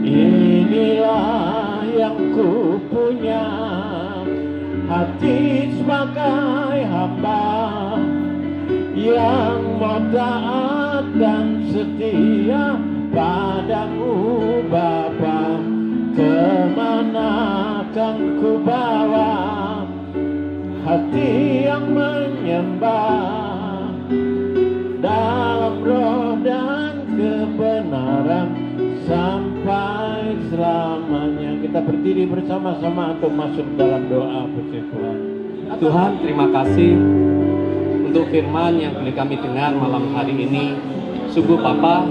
Inilah yang ku punya, hati sebagai hamba yang mau taat dan setia padamu Bapa. Kemana akan ku bawa hati yang menyembah dalam roh dan kebenaran sampai selamanya. Kita berdiri bersama-sama untuk masuk dalam doa. Puji Tuhan. Tuhan, terima kasih untuk firman yang boleh kami dengar malam hari ini. Sungguh Bapa,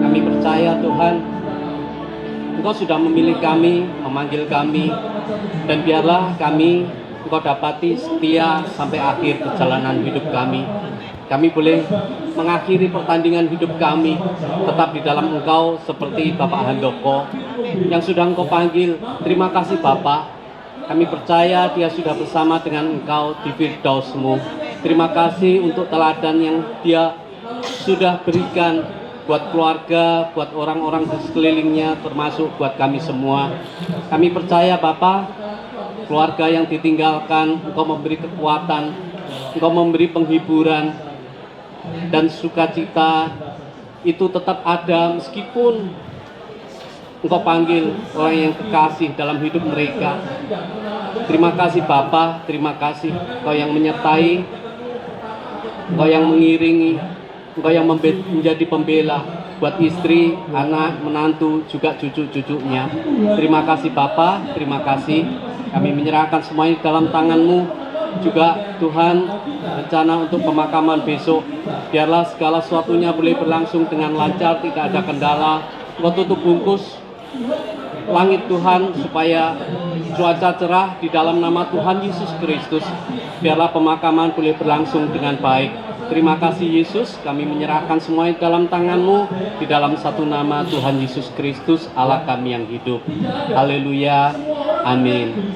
kami percaya Tuhan, Engkau sudah memilih kami, memanggil kami, dan biarlah kami Engkau dapati setia sampai akhir perjalanan hidup kami. Kami boleh mengakhiri pertandingan hidup kami tetap di dalam Engkau seperti Bapak Handoko yang sudah Engkau panggil. Terima kasih Bapak. Kami percaya dia sudah bersama dengan Engkau di Firdaus-Mu. Terima kasih untuk teladan yang dia sudah berikan buat keluarga, buat orang-orang di sekelilingnya, termasuk buat kami semua. Kami percaya Bapak, keluarga yang ditinggalkan, Engkau memberi kekuatan, Engkau memberi penghiburan, dan sukacita itu tetap ada meskipun Engkau panggil orang yang kekasih dalam hidup mereka. Terima kasih Bapa, terima kasih Engkau yang menyertai, Engkau yang mengiringi, Engkau yang menjadi pembela buat istri, anak, menantu, juga cucu-cucunya. Terima kasih Bapa, terima kasih. Kami menyerahkan semuanya dalam tangan-Mu. juga Tuhan rencana untuk pemakaman besok. Biarlah segala sesuatunya boleh berlangsung dengan lancar, tidak ada kendala. Engkau tutup bungkus langit Tuhan supaya cuaca cerah di dalam nama Tuhan Yesus Kristus. Biarlah pemakaman boleh berlangsung dengan baik. Terima kasih Yesus, kami menyerahkan semuanya dalam tangan-Mu, di dalam satu nama Tuhan Yesus Kristus, Allah kami yang hidup. Haleluya, amin.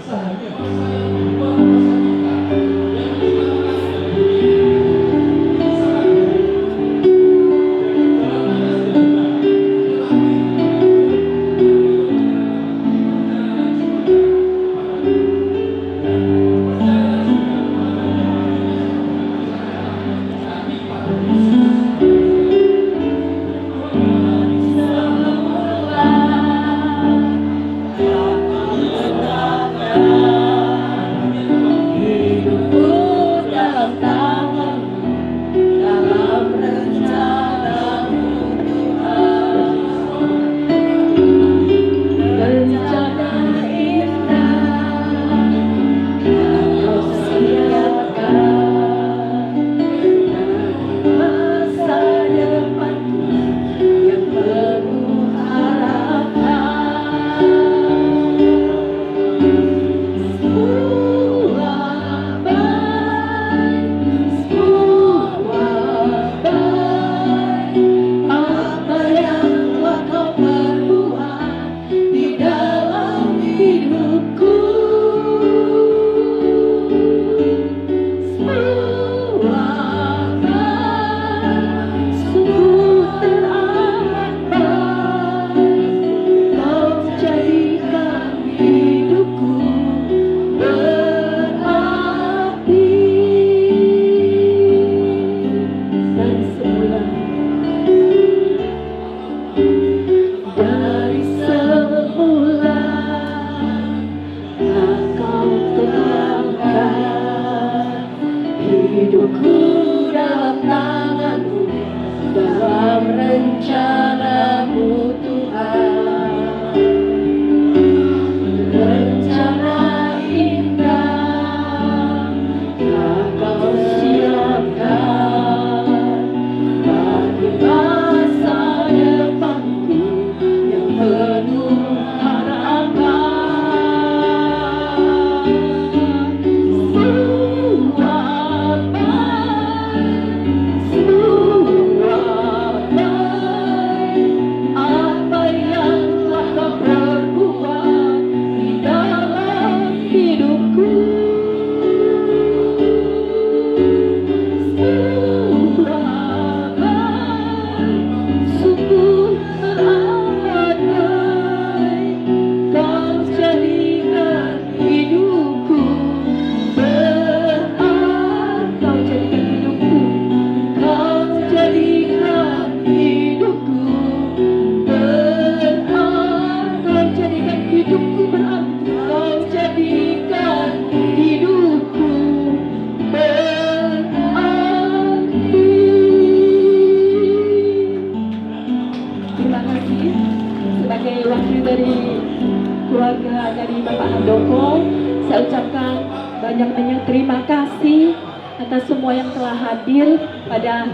Banyak-banyak terima kasih atas semua yang telah hadir pada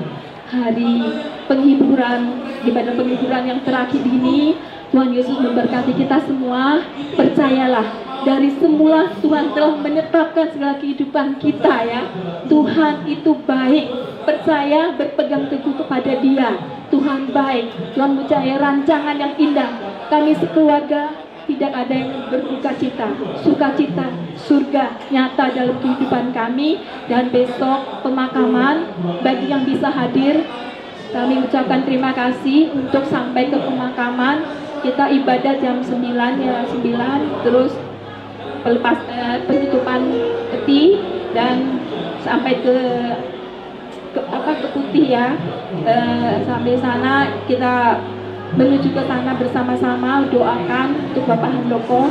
hari penghiburan, ibadah penghiburan yang terakhir ini. Tuhan Yesus memberkati kita semua. Percayalah, dari semula Tuhan telah menetapkan segala kehidupan kita ya. Tuhan itu baik. Percaya, berpegang teguh kepada Dia. Tuhan baik. Tuhan mempunyai rancangan yang indah. Kami sekeluarga tidak ada yang berduka cita, sukacita, surga nyata dalam kehidupan kami. Dan besok pemakaman, bagi yang bisa hadir, kami ucapkan terima kasih untuk sampai ke pemakaman. Kita ibadah jam 9 ya, 9, terus penutupan peti dan sampai ke putih ya. Sampai sana kita menuju ke sana bersama-sama, doakan untuk Bapak Handoko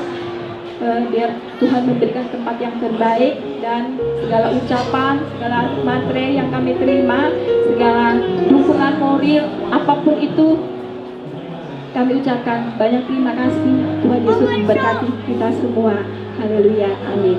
biar Tuhan memberikan tempat yang terbaik, dan segala ucapan, segala materi yang kami terima, segala dukungan moral apapun itu kami ucapkan banyak terima kasih. Tuhan Yesus memberkati kita semua. Haleluya, amin.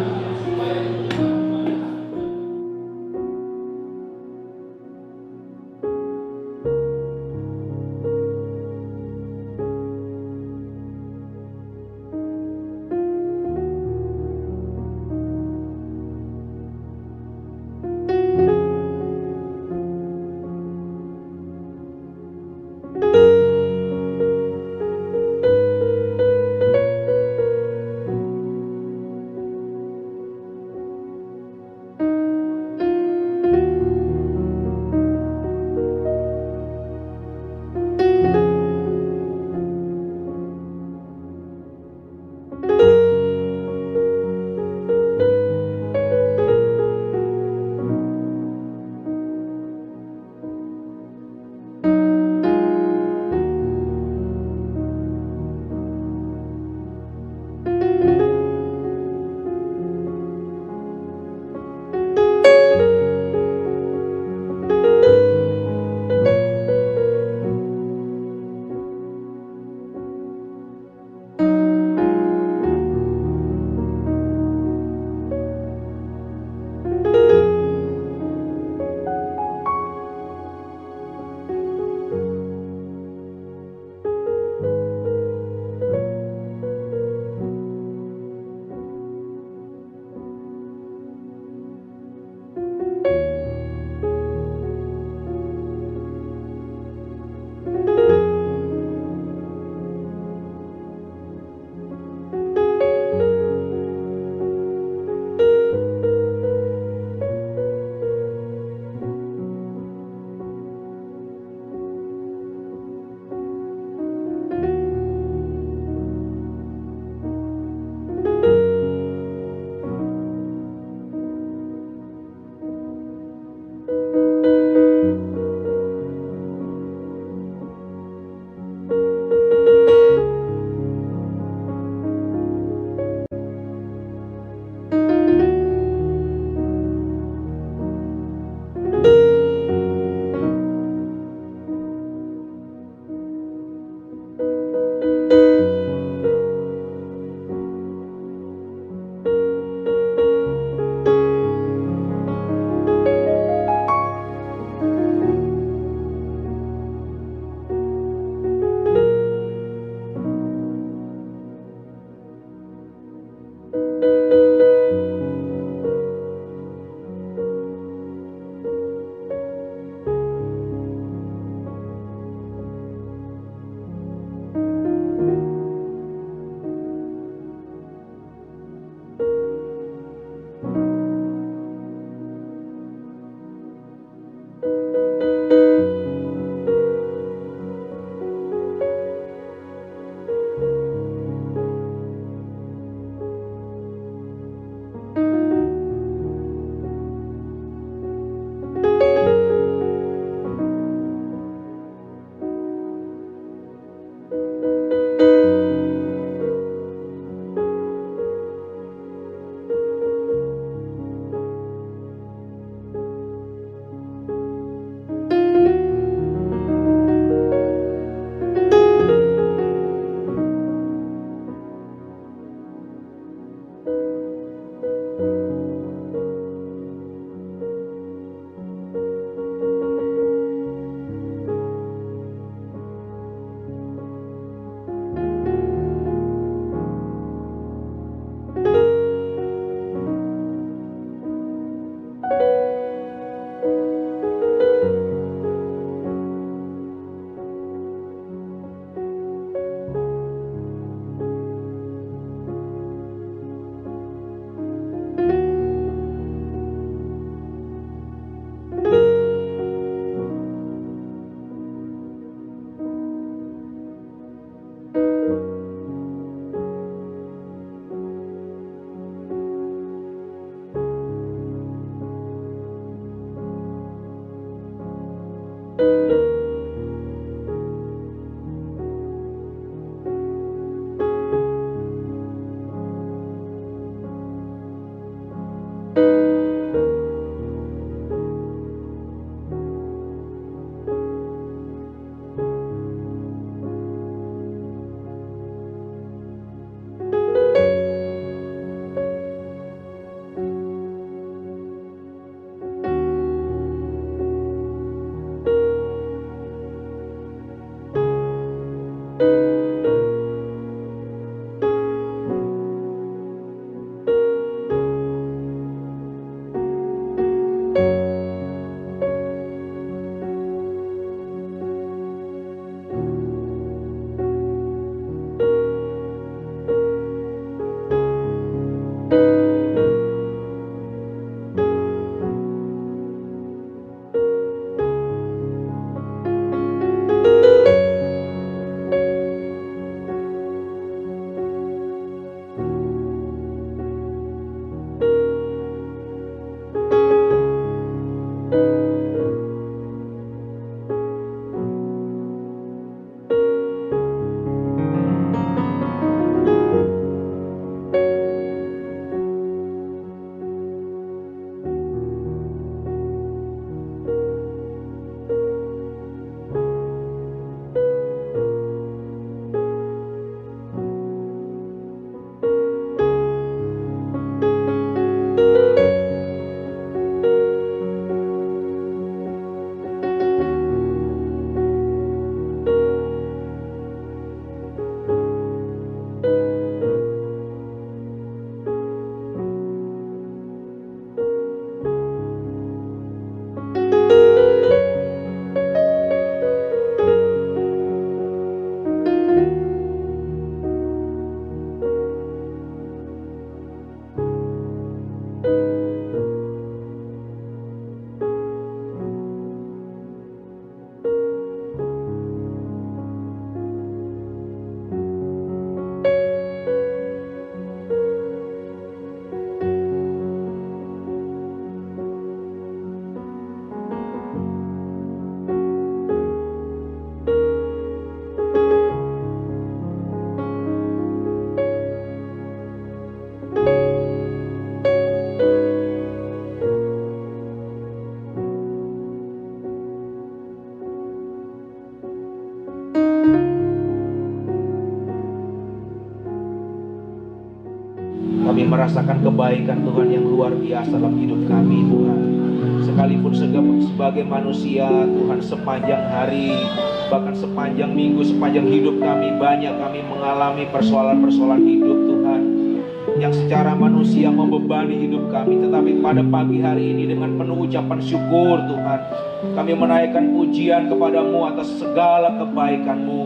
Kami merasakan kebaikan Tuhan yang luar biasa dalam hidup kami Tuhan. Sekalipun sebagai manusia Tuhan, sepanjang hari, bahkan sepanjang minggu, sepanjang hidup kami, banyak kami mengalami persoalan-persoalan hidup Tuhan. yang secara manusia membebani hidup kami. Tetapi pada pagi hari ini dengan penuh ucapan syukur Tuhan, kami menaikkan pujian kepadamu atas segala kebaikan-Mu,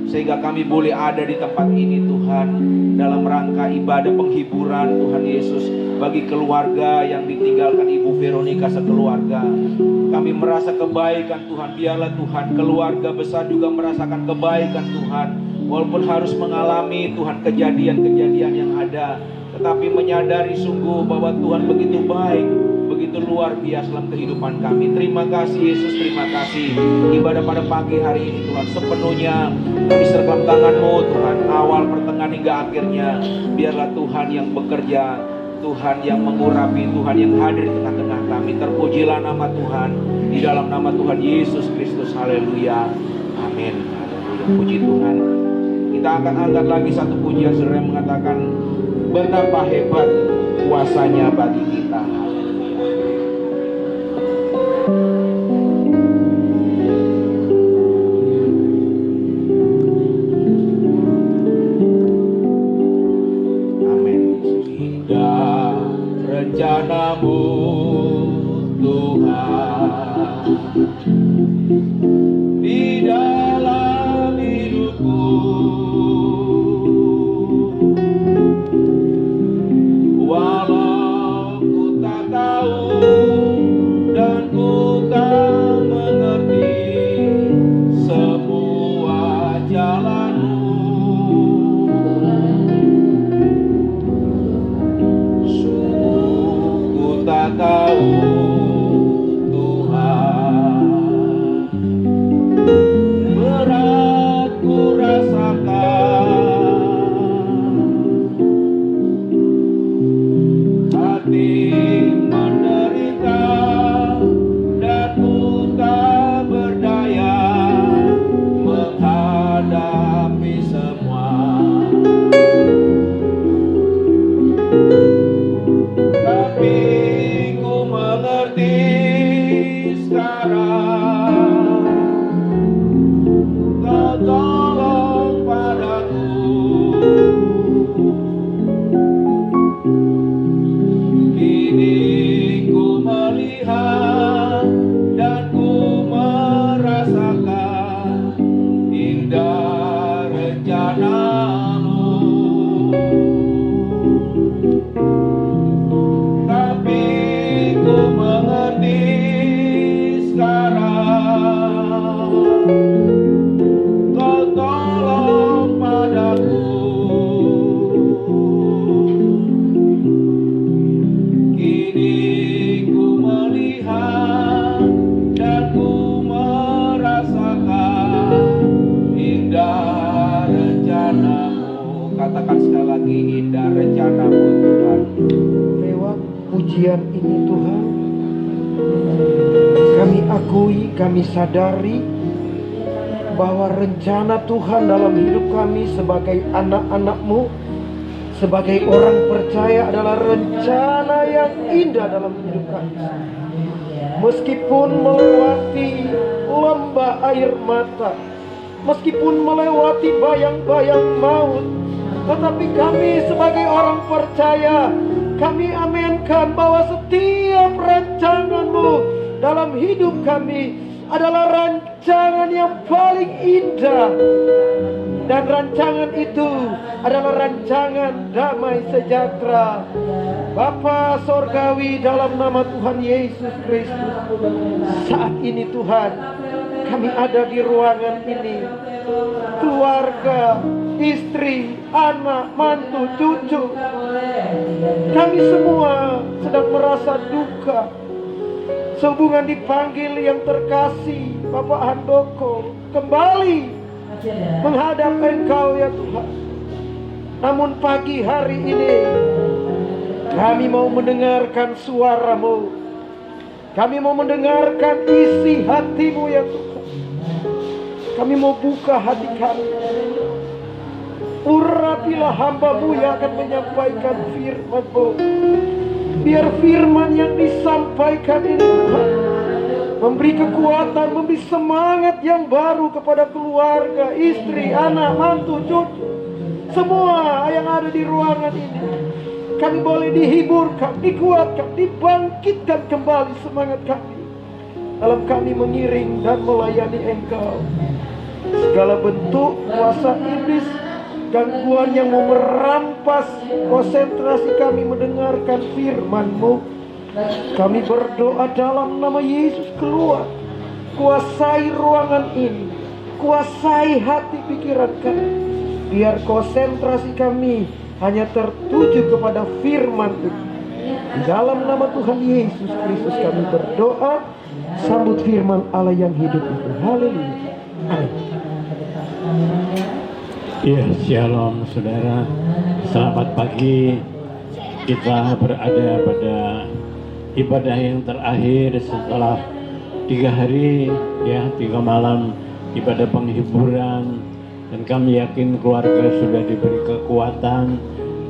sehingga kami boleh ada di tempat ini Tuhan, dalam rangka ibadah penghiburan Tuhan Yesus bagi keluarga yang ditinggalkan Ibu Veronica sekeluarga. Kami merasa kebaikan Tuhan. Biarlah Tuhan keluarga besar juga merasakan kebaikan Tuhan, walaupun harus mengalami Tuhan kejadian-kejadian yang ada, tetapi menyadari sungguh bahwa Tuhan begitu baik, begitu luar biasa dalam kehidupan kami. Terima kasih Yesus, terima kasih. Ibadah pada pagi hari ini Tuhan sepenuhnya kami serahkan tangan-Mu Tuhan, awal, pertengahan hingga akhirnya. Biarlah Tuhan yang bekerja, Tuhan yang mengurapi, Tuhan yang hadir di tengah-tengah kami. Terpujilah nama Tuhan, di dalam nama Tuhan Yesus Kristus. Haleluya, amin. Haleluya, puji Tuhan. Kita akan angkat lagi satu pujian saudara yang mengatakan betapa hebat kuasanya bagi kita. Rencana-Mu Tuhan di dalam hidupku, walau ku tak tahu dan ku tak mengerti semua jalan-Mu, tak tahu Tuhan, berat ku rasakan, hati menderita dan ku tak berdaya menghadapi semua. Tapi mengerti sekarang, Kau tolong padaku. Kini ku melihat dan ku merasakan indah rencana-Mu. Tapi ku mengerti sekarang, Kau tolong padaku. Kini ku melihat dan ku merasakan indah rencana-Mu. Katakan sekali lagi, indah rencana-Mu Tuhan. Lewat pujian ini Tuhan, kami akui, kami sadari bahwa rencana Tuhan dalam hidup kami sebagai anak-anak-Mu, sebagai orang percaya adalah rencana yang indah dalam hidup kami. Meskipun melewati lembah air mata, meskipun melewati bayang-bayang maut, tetapi kami sebagai orang percaya, kami aminkan bahwa setiap rancangan-Mu dalam hidup kami adalah rancangan yang paling indah. Dan rancangan itu adalah rancangan damai sejahtera. Bapa Sorgawi, dalam nama Tuhan Yesus Kristus, saat ini Tuhan, kami ada di ruangan ini, keluarga, istri, anak, mantu, cucu, kami semua sedang merasa duka sehubungan dipanggil yang terkasih Bapak Handoko kembali menghadap Engkau ya Tuhan. Namun pagi hari ini kami mau mendengarkan suara-Mu, kami mau mendengarkan isi hati-Mu ya Tuhan. Kami mau buka hati kami. Urapilah hamba-Mu yang akan menyampaikan firman-Mu. Biar firman yang disampaikan ini Tuhan memberi kekuatan, memberi semangat yang baru kepada keluarga, istri, anak, mantu, cucu, semua yang ada di ruangan ini. kami boleh dihiburkan, dikuatkan, dibangkitkan kembali semangat kami dalam kami mengiring dan melayani Engkau. Segala bentuk kuasa iblis, gangguan yang mau merampas konsentrasi kami mendengarkan firman-Mu, kami berdoa dalam nama Yesus, keluar, kuasai ruangan ini, kuasai hati pikiran kami, biar konsentrasi kami hanya tertuju kepada firman itu. Di dalam nama Tuhan Yesus Kristus kami berdoa. Sambut firman Allah yang hidup itu. Haleluya. Amin. Ya, shalom saudara. Selamat pagi. Kita berada pada ibadah yang terakhir setelah 3 hari, ya, 3 malam ibadah penghiburan. Dan kami yakin keluarga sudah diberi kekuatan.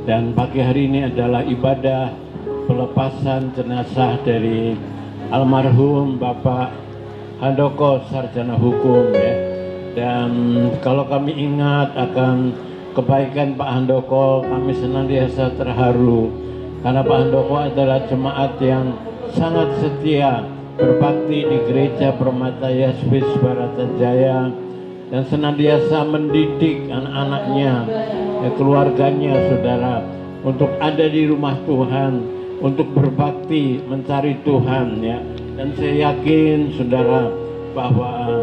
Dan pagi hari ini adalah ibadah pelepasan jenazah dari almarhum Bapak Handoko, sarjana hukum, ya. Dan kalau kami ingat akan kebaikan Pak Handoko, kami senantiasa terharu karena Pak Handoko adalah jemaat yang sangat setia berbakti di Gereja Permata Yasvis Baratan Jaya dan senantiasa mendidik anak-anaknya, ya, keluarganya, saudara, untuk ada di rumah Tuhan, untuk berbakti mencari Tuhan, ya. Dan saya yakin saudara bahwa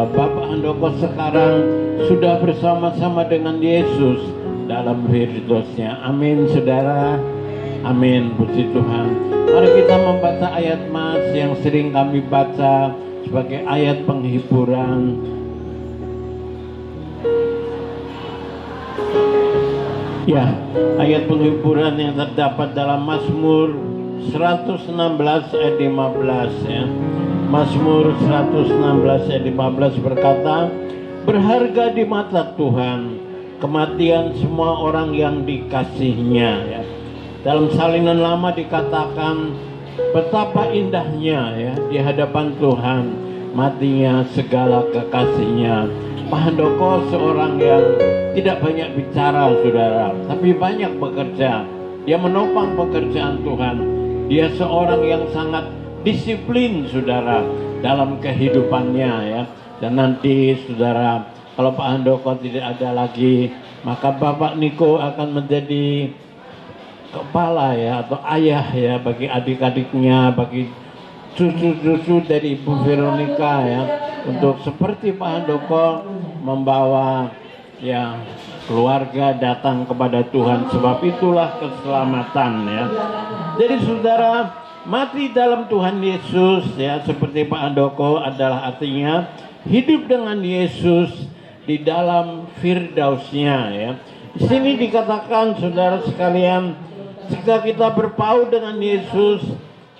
Bapak Handoko sekarang sudah bersama-sama dengan Yesus dalam Firdosnya. Amin saudara. Amin, puji Tuhan. Mari kita membaca ayat Mas yang sering kami baca sebagai ayat penghiburan. Ya, ayat penghiburan yang terdapat dalam Mazmur 116 ayat 15, ya. Mazmur 116 ayat 15 berkata, berharga di mata Tuhan kematian semua orang yang dikasihinya, ya. Dalam Salinan Lama dikatakan betapa indahnya, ya, di hadapan Tuhan matinya segala kekasihnya. Pak Handoko seorang yang tidak banyak bicara, saudara, tapi banyak bekerja. Dia menopang pekerjaan Tuhan. Dia seorang yang sangat disiplin, saudara, dalam kehidupannya, ya. Dan nanti, saudara, kalau Pak Handoko tidak ada lagi, maka Bapak Niko akan menjadi kepala, ya, atau ayah, ya, bagi adik-adiknya, bagi cucu-cucu dari Ibu Veronica, ya, untuk seperti Pak Handoko membawa, ya, keluarga datang kepada Tuhan, sebab itulah keselamatan, ya. Jadi saudara, mati dalam Tuhan Yesus, ya, seperti Pak Handoko adalah artinya hidup dengan Yesus di dalam firdausnya, ya. Di sini dikatakan saudara sekalian, jika kita berpaut dengan Yesus,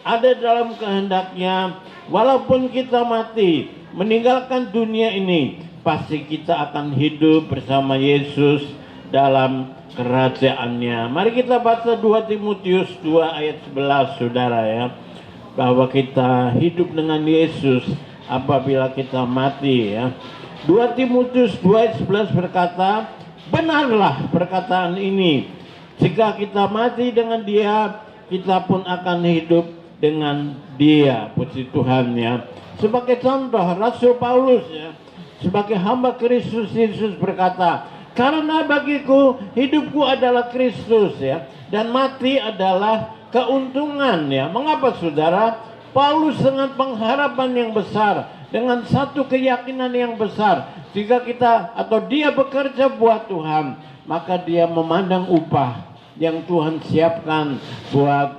ada dalam kehendaknya, walaupun kita mati, meninggalkan dunia ini, pasti kita akan hidup bersama Yesus dalam kerajaannya. Mari kita baca 2 Timotius 2 ayat 11, saudara, ya, bahwa kita hidup dengan Yesus apabila kita mati, ya. 2 Timotius 2 ayat 11 berkata, benarlah perkataan ini, jika kita mati dengan Dia, kita pun akan hidup dengan Dia. Puji Tuhan, ya. Sebagai contoh, Rasul Paulus, ya, sebagai hamba Kristus Yesus berkata, karena bagiku hidupku adalah Kristus, ya, dan mati adalah keuntungan, ya. Mengapa saudara? Paulus dengan pengharapan yang besar, dengan satu keyakinan yang besar, jika kita atau dia bekerja buat Tuhan, maka dia memandang upah yang Tuhan siapkan buat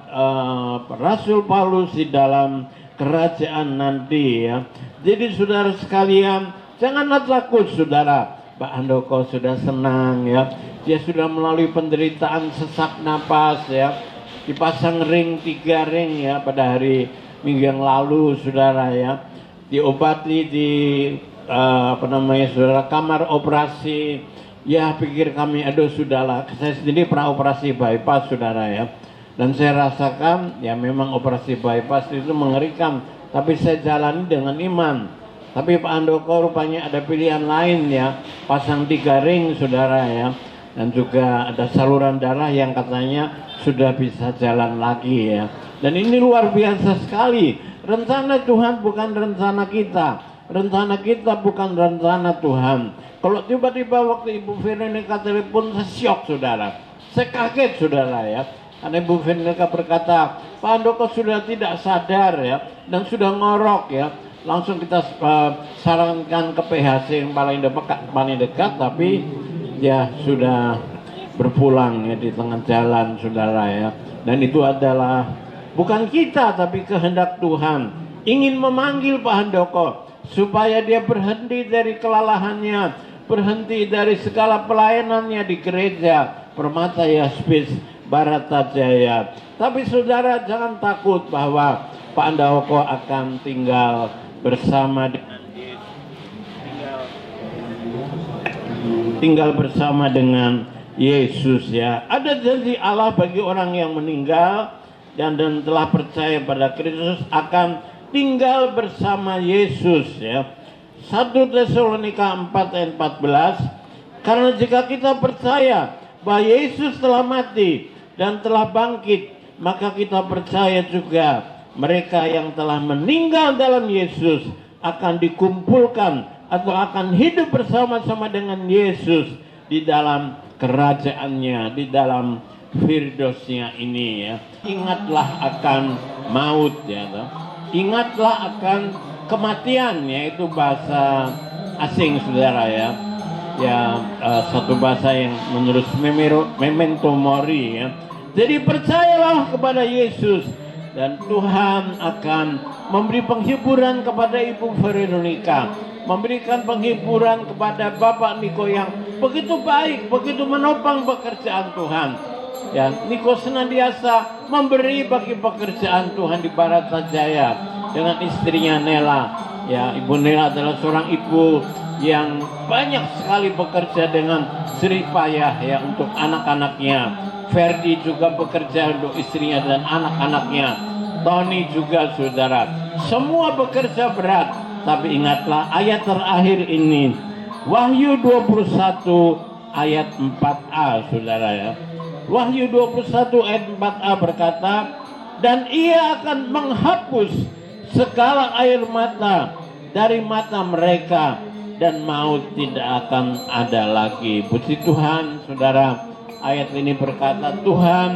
Rasul Paulus di dalam kerajaan nanti, ya. Jadi saudara sekalian, janganlah takut, saudara. Pak Handoko sudah senang, ya. Dia sudah melalui penderitaan sesak napas, ya. Dipasang ring 3 ring, ya, pada hari Minggu yang lalu, saudara, ya. Diobati di saudara, kamar operasi. Ya, pikir kami, aduh sudahlah. Saya sendiri pernah operasi bypass, saudara, ya. Dan saya rasakan, ya, memang operasi bypass itu mengerikan. Tapi saya jalani dengan iman. Tapi Pak Handoko rupanya ada pilihan lain, ya. Pasang 3 ring, saudara, ya. dan juga ada saluran darah yang katanya sudah bisa jalan lagi ya. Dan ini luar biasa sekali. Rencana Tuhan bukan rencana kita. Rencana kita bukan rencana Tuhan. Kalau tiba-tiba waktu Ibu Veronica telepon, saya syok saudara. Saya kaget saudara ya. Karena Ibu Veronica berkata, Pak Handoko sudah tidak sadar ya. Dan sudah ngorok ya. Langsung kita sarankan ke PHC yang paling dekat. Tapi ya sudah berpulang ya di tengah jalan saudara ya. Dan itu adalah bukan kita tapi kehendak Tuhan. Ingin memanggil Pak Handoko supaya dia berhenti dari kelalahannya, berhenti dari segala pelayanannya di gereja Permata Yaspis Baratajaya. Tapi saudara jangan takut bahwa Pak Handoko akan tinggal bersama dengan tinggal bersama dengan Yesus ya. Ada janji Allah bagi orang yang meninggal dan telah percaya pada Kristus akan tinggal bersama Yesus ya. 1 Tesalonika 4 ayat 14. Karena jika kita percaya bahwa Yesus telah mati dan telah bangkit, maka kita percaya juga mereka yang telah meninggal dalam Yesus akan dikumpulkan atau akan hidup bersama-sama dengan Yesus di dalam kerajaannya, di dalam Firdosnya ini ya. Ingatlah akan maut ya. Ingatlah akan kematian, yaitu bahasa asing saudara ya. Ya satu bahasa yang menurut memento mori ya. Jadi percayalah kepada Yesus dan Tuhan akan memberi penghiburan kepada Ibu Veronica, memberikan penghiburan kepada Bapak Niko yang begitu baik, begitu menopang pekerjaan Tuhan. Ya, Niko senantiasa memberi bagi pekerjaan Tuhan di Baratajaya dengan istrinya Nela. Ya, Ibu Nela adalah seorang ibu yang banyak sekali bekerja dengan jerih payah ya untuk anak-anaknya. Ferdi juga bekerja untuk istrinya dan anak-anaknya. Tony juga saudara. Semua bekerja berat. Tapi ingatlah ayat terakhir ini. Wahyu 21 ayat 4a saudara ya. Wahyu 21 ayat 4a berkata, dan ia akan menghapus segala air mata dari mata mereka dan maut tidak akan ada lagi. Puji Tuhan saudara, ayat ini berkata Tuhan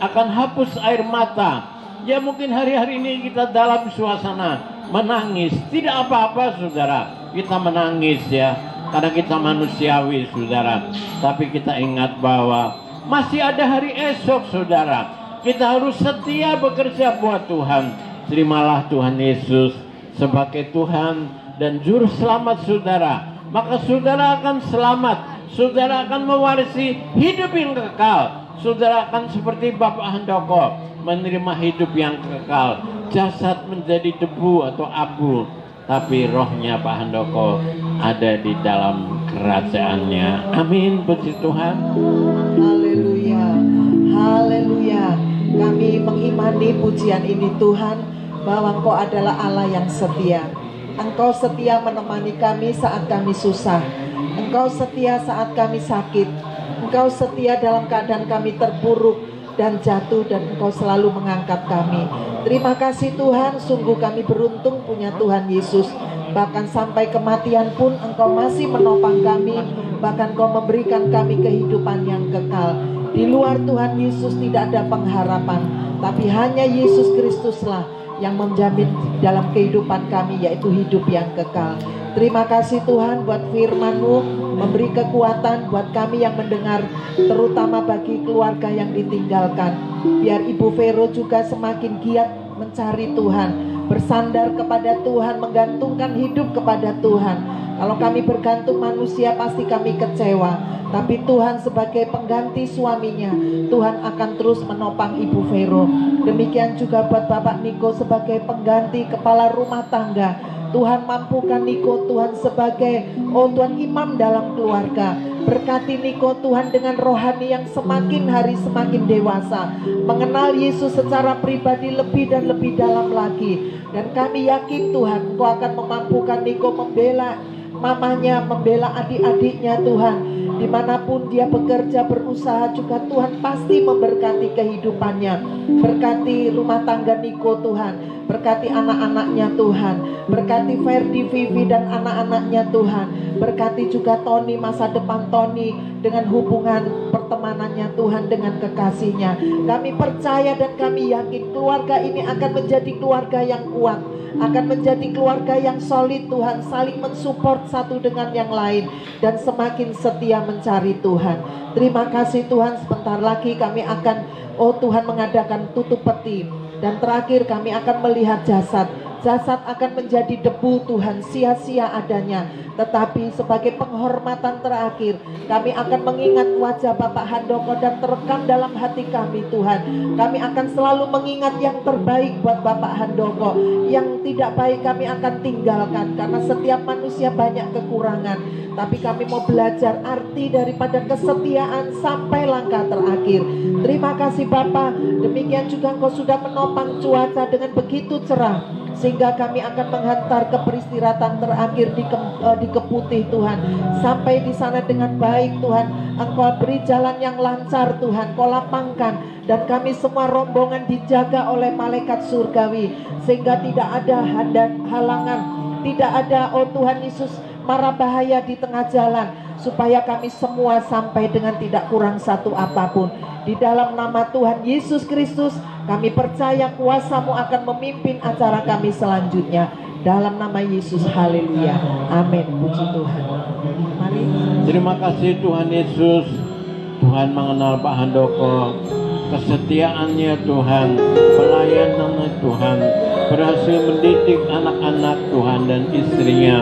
akan hapus air mata. Ya mungkin hari-hari ini kita dalam suasana menangis, tidak apa-apa saudara, kita menangis ya karena kita manusiawi saudara. Tapi kita ingat bahwa masih ada hari esok saudara. Kita harus setia bekerja buat Tuhan. Terimalah Tuhan Yesus sebagai Tuhan dan juru selamat saudara. Maka saudara akan selamat. Saudara akan mewarisi hidup yang kekal. Saudara akan seperti Bapak Handoko menerima hidup yang kekal. Jasad menjadi debu atau abu, tapi rohnya Pak Handoko ada di dalam kerajaannya. Amin, puji Tuhan. Haleluya, haleluya. Kami mengimani pujian ini Tuhan, bahwa Engkau adalah Allah yang setia. Engkau setia menemani kami saat kami susah. Engkau setia saat kami sakit. Engkau setia dalam keadaan kami terpuruk dan jatuh, dan Engkau selalu mengangkat kami. Terima kasih Tuhan, sungguh kami beruntung punya Tuhan Yesus. Bahkan sampai kematian pun Engkau masih menopang kami. Bahkan Engkau memberikan kami kehidupan yang kekal. Di luar Tuhan Yesus tidak ada pengharapan, tapi hanya Yesus Kristuslah yang menjamin dalam kehidupan kami, yaitu hidup yang kekal. Terima kasih Tuhan buat firman-Mu, memberi kekuatan buat kami yang mendengar, terutama bagi keluarga yang ditinggalkan. Biar Ibu Vero juga semakin giat mencari Tuhan, bersandar kepada Tuhan, menggantungkan hidup kepada Tuhan. Kalau kami bergantung manusia pasti kami kecewa, tapi Tuhan sebagai pengganti suaminya, Tuhan akan terus menopang Ibu Vero. Demikian juga buat Bapak Niko sebagai pengganti kepala rumah tangga. Tuhan mampukan Niko Tuhan sebagai Tuhan imam dalam keluarga. Berkati Niko Tuhan dengan rohani yang semakin hari semakin dewasa, mengenal Yesus secara pribadi lebih dan lebih dalam lagi. Dan kami yakin Tuhan Engkau akan memampukan Niko membela mamanya membela adik-adiknya Tuhan. Dimanapun dia bekerja berusaha juga Tuhan pasti memberkati kehidupannya. Berkati rumah tangga Niko Tuhan, berkati anak-anaknya Tuhan, berkati Ferdi, Vivi dan anak-anaknya Tuhan. Berkati juga Tony, masa depan Tony dengan hubungan pertemanannya Tuhan dengan kekasihnya. Kami percaya dan kami yakin keluarga ini akan menjadi keluarga yang kuat, akan menjadi keluarga yang solid Tuhan, saling mensupport satu dengan yang lain dan semakin setia mencari Tuhan. Terima kasih Tuhan, sebentar lagi kami akan Tuhan mengadakan tutup peti, dan terakhir kami akan melihat jasad akan menjadi debu Tuhan, sia-sia adanya. Tetapi sebagai penghormatan terakhir, kami akan mengingat wajah Bapak Handoko dan terekam dalam hati kami Tuhan. Kami akan selalu mengingat yang terbaik buat Bapak Handoko. Yang tidak baik kami akan tinggalkan, karena setiap manusia banyak kekurangan. Tapi kami mau belajar arti daripada kesetiaan sampai langkah terakhir. Terima kasih Bapak. Demikian juga Engkau sudah menopang cuaca dengan begitu cerah, sehingga kami akan menghantar ke peristirahatan terakhir di Keputih Tuhan. Sampai di sana dengan baik Tuhan. Engkau beri jalan yang lancar Tuhan, Kau lapangkan, dan kami semua rombongan dijaga oleh malaikat surgawi, sehingga tidak ada halangan, tidak ada Tuhan Yesus mara bahaya di tengah jalan, supaya kami semua sampai dengan tidak kurang satu apapun. Di dalam nama Tuhan Yesus Kristus kami percaya kuasa-Mu akan memimpin acara kami selanjutnya. Dalam nama Yesus, haleluya, amin. Puji Tuhan. Mari. Terima kasih Tuhan Yesus. Tuhan mengenal Pak Handoko, kesetiaannya Tuhan, pelayanannya Tuhan, berhasil mendidik anak-anak Tuhan dan istrinya,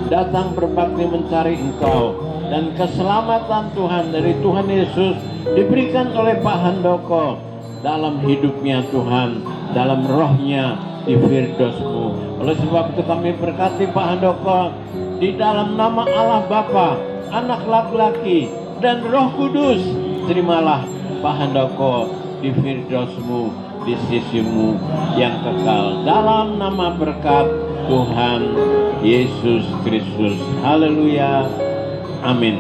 datang berbakti mencari Engkau, dan keselamatan Tuhan dari Tuhan Yesus diberikan oleh Pak Handoko dalam hidupnya Tuhan, dalam rohnya di Firdaus-Mu. Oleh sebab itu kami berkati Pak Handoko di dalam nama Allah Bapa, Anak laki-laki dan Roh Kudus. Terimalah Pak Handoko di Firdaus-Mu, di sisi-Mu yang kekal, dalam nama berkat Tuhan Yesus Kristus. Haleluya. Amin.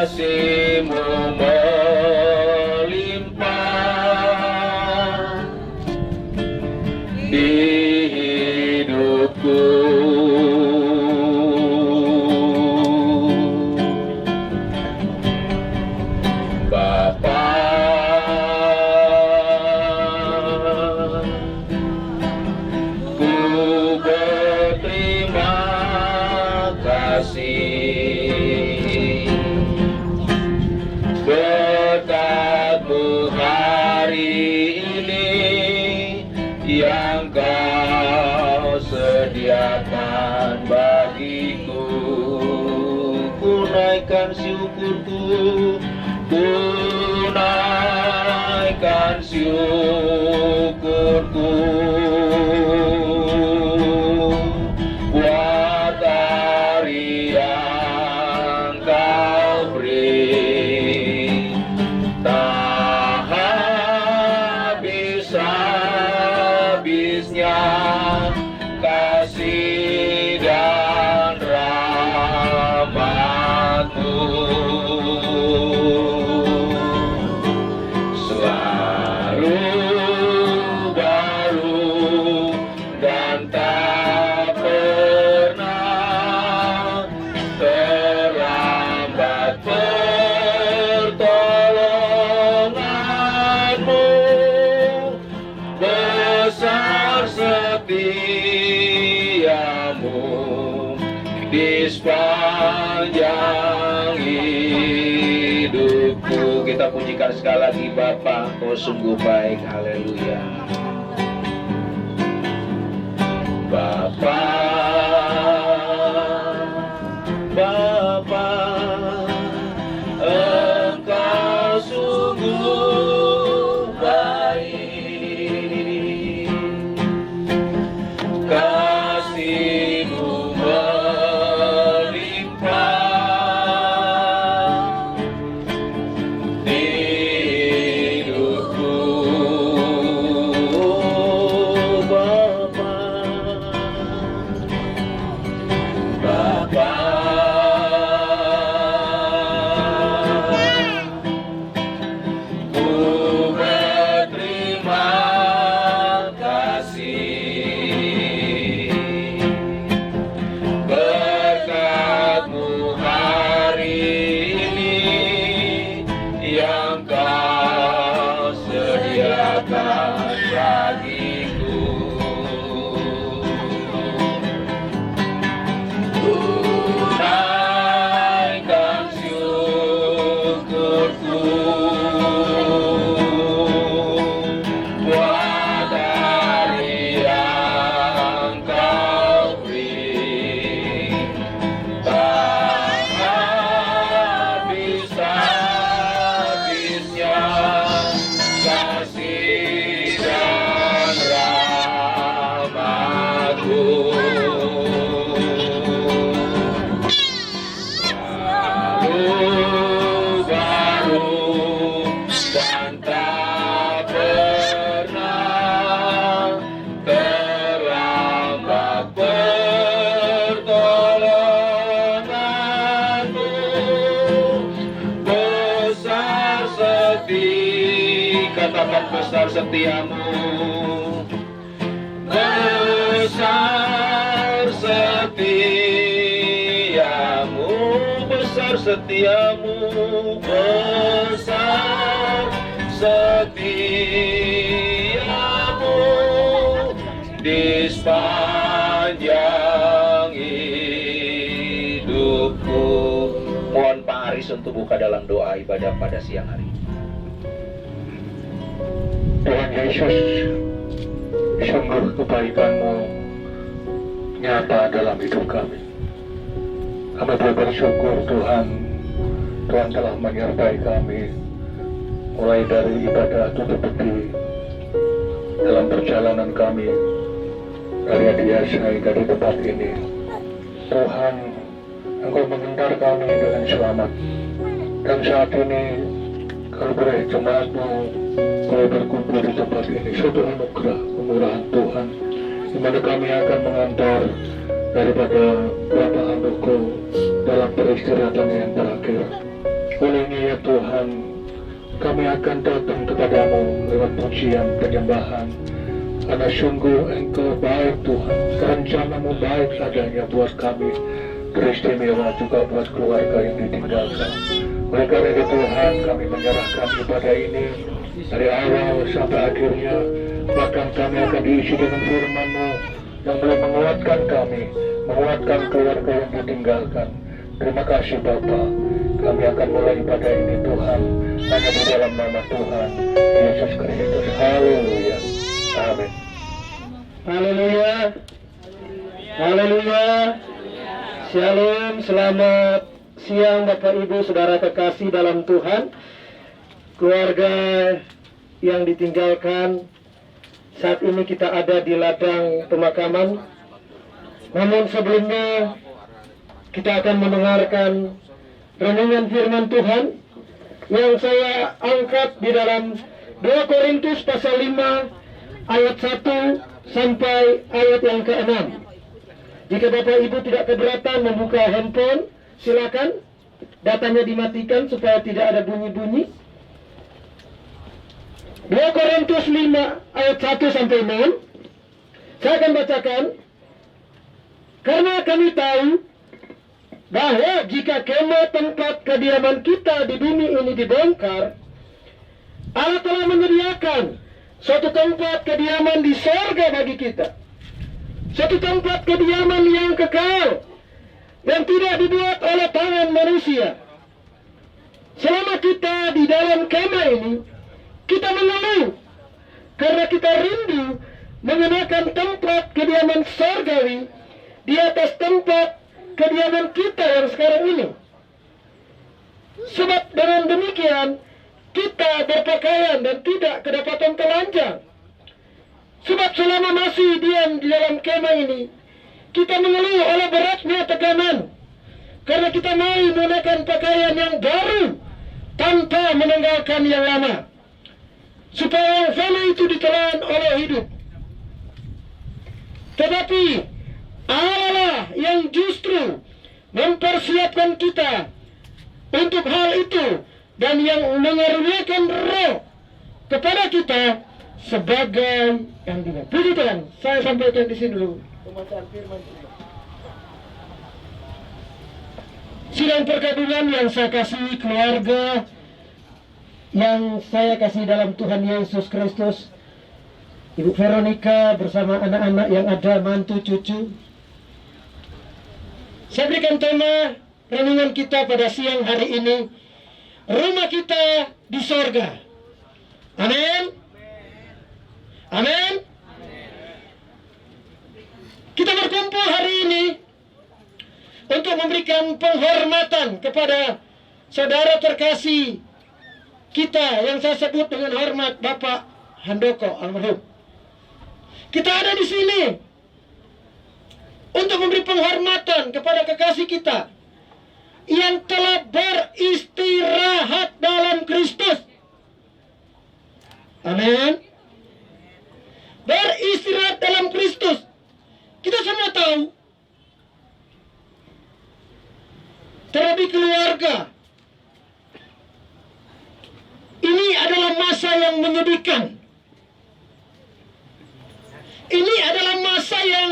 kasih-Mu melimpah di hidupku. Bapa, ku berterima kasih berkat-Mu hari ini yang Kau sediakan bagiku. Ku naikkan syukurku, ku naikkan syukurku buat hari yang Kau beri. Tak habis-habisnya kasih dan rahmat-Mu. Selalu baru dan tak pernah terlambat pertolongan-Mu. Besar setia-Mu di sepanjang hidupku. Kita pujikan sekali lagi, Bapa, Kau sungguh baik. Haleluya. Bapa, Bapa, Engkau sungguh baik. Kasih-Mu melimpah di hidupku. Bapa, Bapa, ku berterima kasih berkat-Mu hari ini yang Kau sediakan bagiku. Ku naikkan syukurku buat hari yang Kau beri. Tak habis-habisnya kasih dan rahmat-Mu. Selalu baru dan tak pernah terlambat pertolongan-Mu. Besar katakan besar setiamu, besar setiamu, besar setiamu, besar setiamu di sepanjang hidupku. Mohon Pak Aris untuk buka dalam doa ibadah pada siang hari. Tuhan Yesus, sungguh kebaikan-Mu nyata dalam hidup kami. Kami bersyukur Tuhan, Tuhan telah menyertai kami mulai dari ibadah tutup peti dalam perjalanan kami dari Adiasa hingga di tempat ini. Tuhan, Engkau mengantar kami dengan selamat, dan saat ini kalau boleh jemaat-Mu boleh berkumpul di tempat ini, suatu anugerah kemurahan Tuhan, di mana kami akan mengantar daripada Bapak Handoko dalam peristirahatan yang terakhir. kami akan datang kepadamu lewat pujian penyembahan. Karena sungguh Engkau baik Tuhan, rencanamu baik adanya buat kami, teristimewa juga buat keluarga yang ditinggalkan. Oleh karena itu Tuhan, kami menyerahkan ibadah ini dari awal sampai akhirnya, bahkan kami akan diisi dengan firman-Mu yang boleh menguatkan kami, menguatkan keluarga yang ditinggalkan. Terima kasih Bapa. Kami akan mulai ibadah ini Tuhan, hanya di dalam nama Tuhan Yesus Kristus. Haleluya. Amin. Haleluya. Haleluya. Shalom, selamat siang Bapak Ibu Saudara kekasih dalam Tuhan. Keluarga yang ditinggalkan, saat ini kita ada di ladang pemakaman. Namun sebelumnya kita akan mendengarkan renungan firman Tuhan yang saya angkat di dalam 2 Korintus pasal 5 ayat 1 sampai ayat yang ke-6. Jika Bapak Ibu tidak keberatan membuka handphone, silakan. Datanya dimatikan supaya tidak ada bunyi-bunyi. 2 Korintus 5 ayat 1 sampai 6. Saya akan bacakan. Karena kami tahu bahwa jika kemah tempat kediaman kita di bumi ini dibongkar, Allah telah menyediakan suatu tempat kediaman di sorga bagi kita. Suatu tempat kediaman yang kekal, yang tidak dibuat oleh tangan manusia. Selama kita di dalam kemah ini, kita mengeluh karena kita rindu mengenakan tempat kediaman sorgawi di atas tempat kediaman kita yang sekarang ini. Sebab dengan demikian kita berpakaian dan tidak kedapatan telanjang. Sebab selama masih diam di dalam kemah ini, kita mengeluh oleh beratnya tekanan, karena kita mau menggunakan pakaian yang baru tanpa meninggalkan yang lama, supaya yang fana itu ditelan oleh hidup. Tetapi Allah yang justru mempersiapkan kita untuk hal itu, dan yang mengaruniakan roh kepada kita sebagai yang dina. Puji Tuhan, saya sampaikan di sini dulu pembacaan firman Tuhan. Sidang pergabungan yang saya kasih, keluarga yang saya kasih dalam Tuhan Yesus Kristus, Ibu Veronica bersama anak-anak yang ada, mantu cucu. Saya berikan tema renungan kita pada siang hari ini, rumah kita di sorga. Amin. Amin. Kita berkumpul hari ini untuk memberikan penghormatan kepada saudara terkasih kita yang saya sebut dengan hormat Bapak Handoko almarhum. Kita ada di sini untuk memberi penghormatan kepada kekasih kita yang telah beristirahat dalam Kristus. Amin. Beristirahat dalam Kristus. Kita semua tahu, terlebih keluarga, ini adalah masa yang menyedihkan. Ini adalah masa yang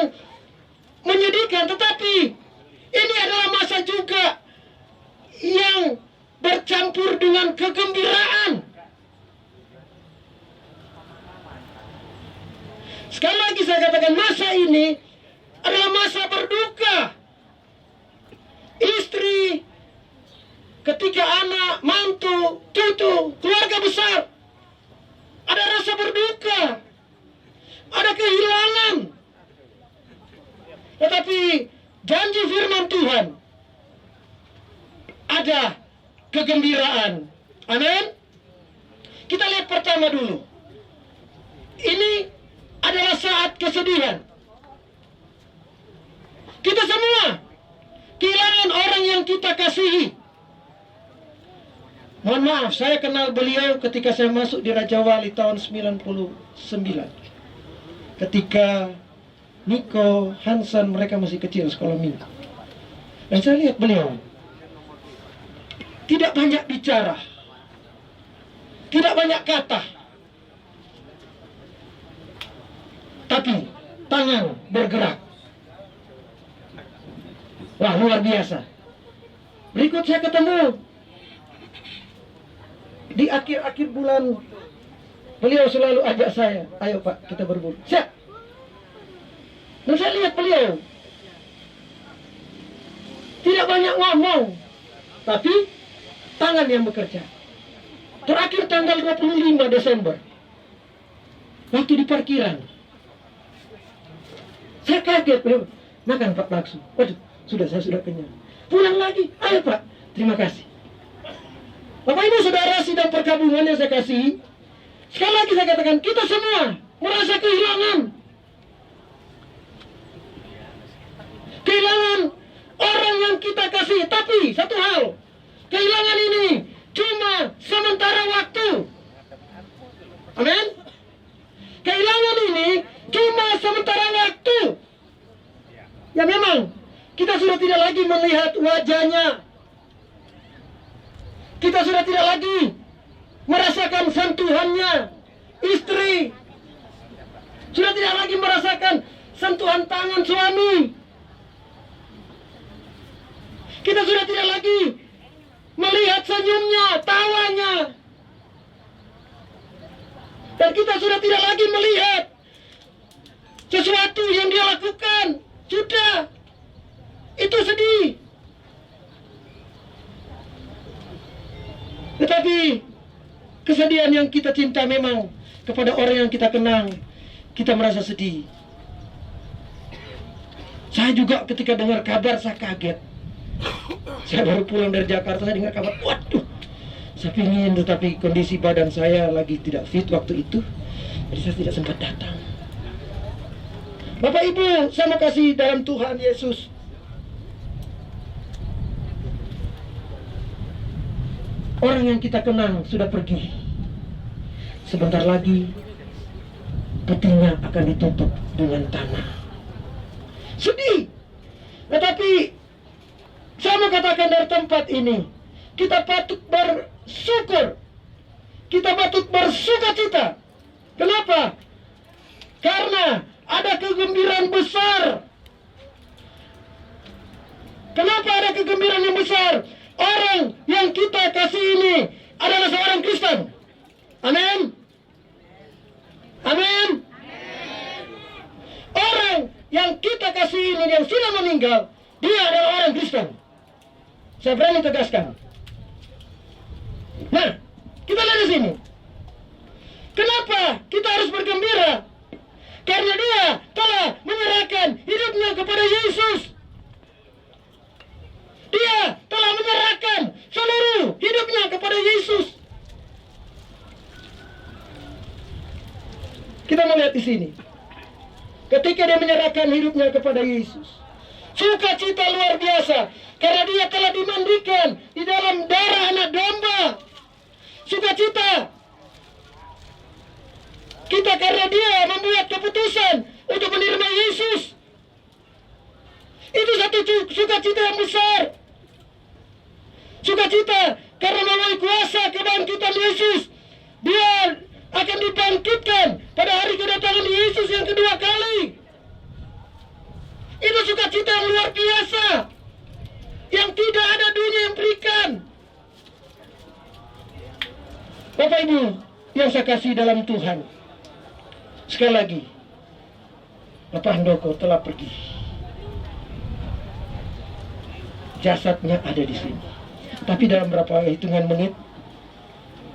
menyedihkan, tetapi ini adalah masa juga yang bercampur dengan kegembiraan. Sekali lagi saya katakan, masa ini adalah masa berduka. Istri, ketika anak, mantu, cucu, keluarga besar, ada rasa berduka, ada kehilangan. Tetapi janji firman Tuhan, ada kegembiraan. Amin. Kita lihat pertama dulu. Ini adalah saat kesedihan. Kita semua kehilangan orang yang kita kasihi. Mohon maaf, saya kenal beliau ketika saya masuk di Raja Wali tahun 99. Ketika Niko, Hansan, mereka masih kecil sekolah minggu. Dan saya lihat beliau tidak banyak bicara. Tidak banyak kata, tapi tangan bergerak. Wah, luar biasa. Berikut saya ketemu di akhir-akhir bulan, beliau selalu ajak saya, ayo Pak, kita berburu. Siap. Dan saya lihat beliau tidak banyak ngomong, tapi tangan yang bekerja. Terakhir tanggal 25 Desember, waktu di parkiran, saya kaget, beliau makan Pak bakso. Waduh, saya sudah kenyang. Pulang lagi, ayo Pak, terima kasih. Bapak Ibu Saudara sidang perkabungan yang saya kasih, sekali lagi saya katakan, kita semua merasa kehilangan. Kehilangan orang yang kita kasih, tapi satu hal, kehilangan ini cuma sementara waktu. Amin. Kehilangan ini cuma sementara waktu. Ya memang kita sudah tidak lagi melihat wajahnya. Kita sudah tidak lagi merasakan sentuhannya. Istri sudah tidak lagi merasakan sentuhan tangan suami. Kita sudah tidak lagi melihat senyumnya, tawanya. Dan kita sudah tidak lagi melihat sesuatu yang dia lakukan. Sudah. Itu sedih. Tetapi kesedihan yang kita cinta memang kepada orang yang kita kenang, kita merasa sedih. Saya juga ketika dengar kabar saya kaget. Saya baru pulang dari Jakarta, saya dengar kabar, waduh, saya pingin, tetapi kondisi badan saya lagi tidak fit waktu itu, jadi saya tidak sempat datang. Bapak Ibu, saya kasih dalam Tuhan Yesus, orang yang kita kenang sudah pergi. Sebentar lagi petinya akan ditutup dengan tanah. Sedih, tetapi saya mau katakan dari tempat ini, kita patut bersyukur, kita patut bersukacita. Kenapa? Karena ada kegembiraan besar. Kenapa ada kegembiraan yang besar? Orang yang kita kasih ini adalah seorang Kristen. Amin. Amin. Orang yang kita kasih ini yang sudah meninggal, dia adalah orang Kristen. Saya berani tegaskan. Nah, kita lihat di sini. Kenapa kita harus bergembira? Karena dia telah menyerahkan hidupnya kepada Yesus. Dia telah menyerahkan seluruh hidupnya kepada Yesus. Kita melihat di sini. Ketika dia menyerahkan hidupnya kepada Yesus, sukacita luar biasa. Karena dia telah dimandikan di dalam darah anak domba. Sukacita kita karena dia membuat keputusan untuk menerima Yesus. Itu satu sukacita yang besar. Sukacita karena melalui kuasa kebangkitan Yesus, dia akan dibangkitkan pada hari kedatangan Yesus yang kedua kali. Itu sukacita yang luar biasa, yang tidak ada dunia yang berikan. Bapak Ibu yang saya kasih dalam Tuhan, sekali lagi, Bapak Handoko telah pergi. Jasadnya ada di sini, tapi dalam beberapa hitungan menit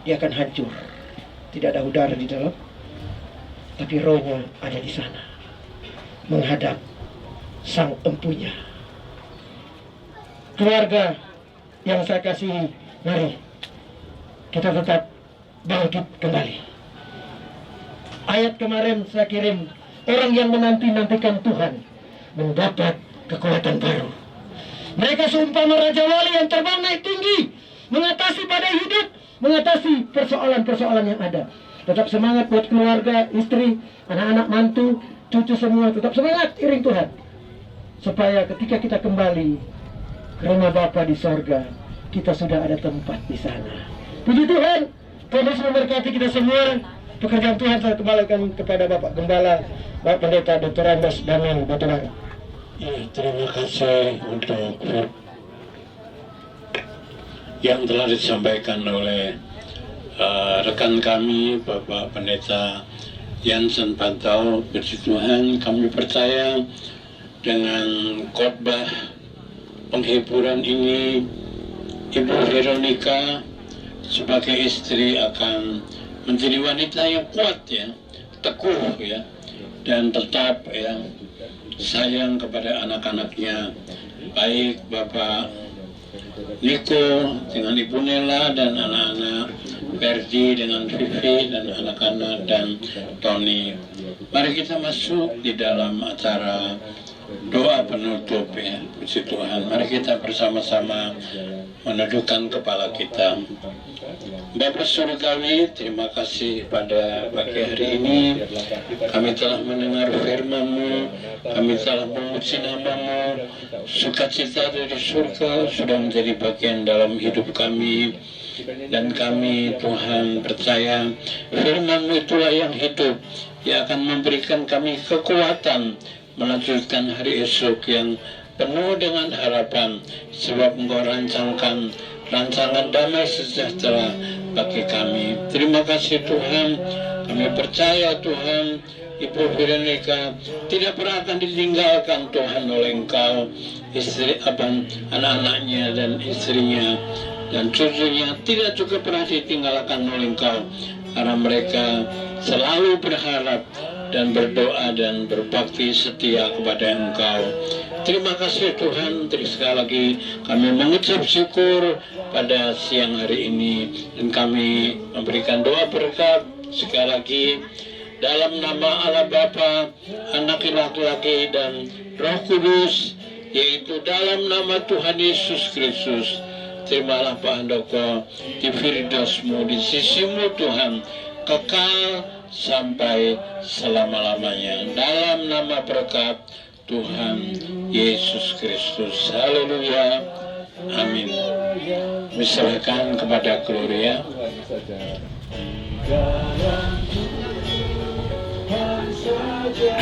dia akan hancur. Tidak ada udara di dalam, tapi rohnya ada di sana, menghadap sang empunya. Keluarga yang saya kasih, mari kita tetap bangkit kembali. Ayat kemarin saya kirim, orang yang menanti-nantikan Tuhan mendapat kekuatan baru. Mereka seumpama raja wali yang terbang naik tinggi, mengatasi badai hidup, mengatasi persoalan-persoalan yang ada. Tetap semangat buat keluarga, istri, anak-anak, mantu, cucu semua, tetap semangat iring Tuhan. Supaya ketika kita kembali ke rumah Bapa di sorga, kita sudah ada tempat di sana. Puji Tuhan, Tuhan Yesus memberkati kita semua. Pekerjaan Tuhan saya kembalikan kepada Bapak Gembala, Bapak Pendeta Dr. Andes Daniel Batubara. Ya, terima kasih untuk yang telah disampaikan oleh rekan kami Bapak Pendeta Jansen Pantau. Puji Tuhan, kami percaya dengan khotbah penghiburan ini Ibu Veronica sebagai istri akan menjadi wanita yang kuat ya, teguh ya, dan tetap ya sayang kepada anak-anaknya, baik Bapak Niko dengan Ibu Nela dan anak-anak, Ferdi dengan Vivi dan anak-anak, dan Tony. Mari kita masuk di dalam acara doa penutup ya. Puji Tuhan, mari kita bersama-sama menundukkan kepala kita. Bapa Surgawi, terima kasih pada pagi hari ini kami telah mendengar firman-Mu, kami telah memuji nama-Mu. Sukacita dari surga sudah menjadi bagian dalam hidup kami, dan kami Tuhan percaya firman-Mu itulah yang hidup, yang akan memberikan kami kekuatan melanjutkan hari esok yang penuh dengan harapan, sebab Engkau rancangkan rancangan damai sejahtera bagi kami. Terima kasih Tuhan, kami percaya Tuhan Ibu Veronica tidak pernah akan ditinggalkan Tuhan oleh Engkau. Istri abang, anak-anaknya dan istrinya dan cucunya tidak juga pernah ditinggalkan oleh Engkau, karena mereka selalu berharap dan berdoa dan berbakti setia kepada Engkau. Terima kasih Tuhan, sekali lagi kami mengucap syukur pada siang hari ini, dan kami memberikan doa berkat sekali lagi dalam nama Allah Bapa, Anak laki-laki dan Roh Kudus, yaitu dalam nama Tuhan Yesus Kristus. Terimalah Pak Handoko di Firdaus-Mu, di sisi-Mu Tuhan, kekal sampai selama-lamanya, dalam nama berkat Tuhan Yesus Kristus. Haleluya, amin. Misalkan kepada Gloria. Jangan saja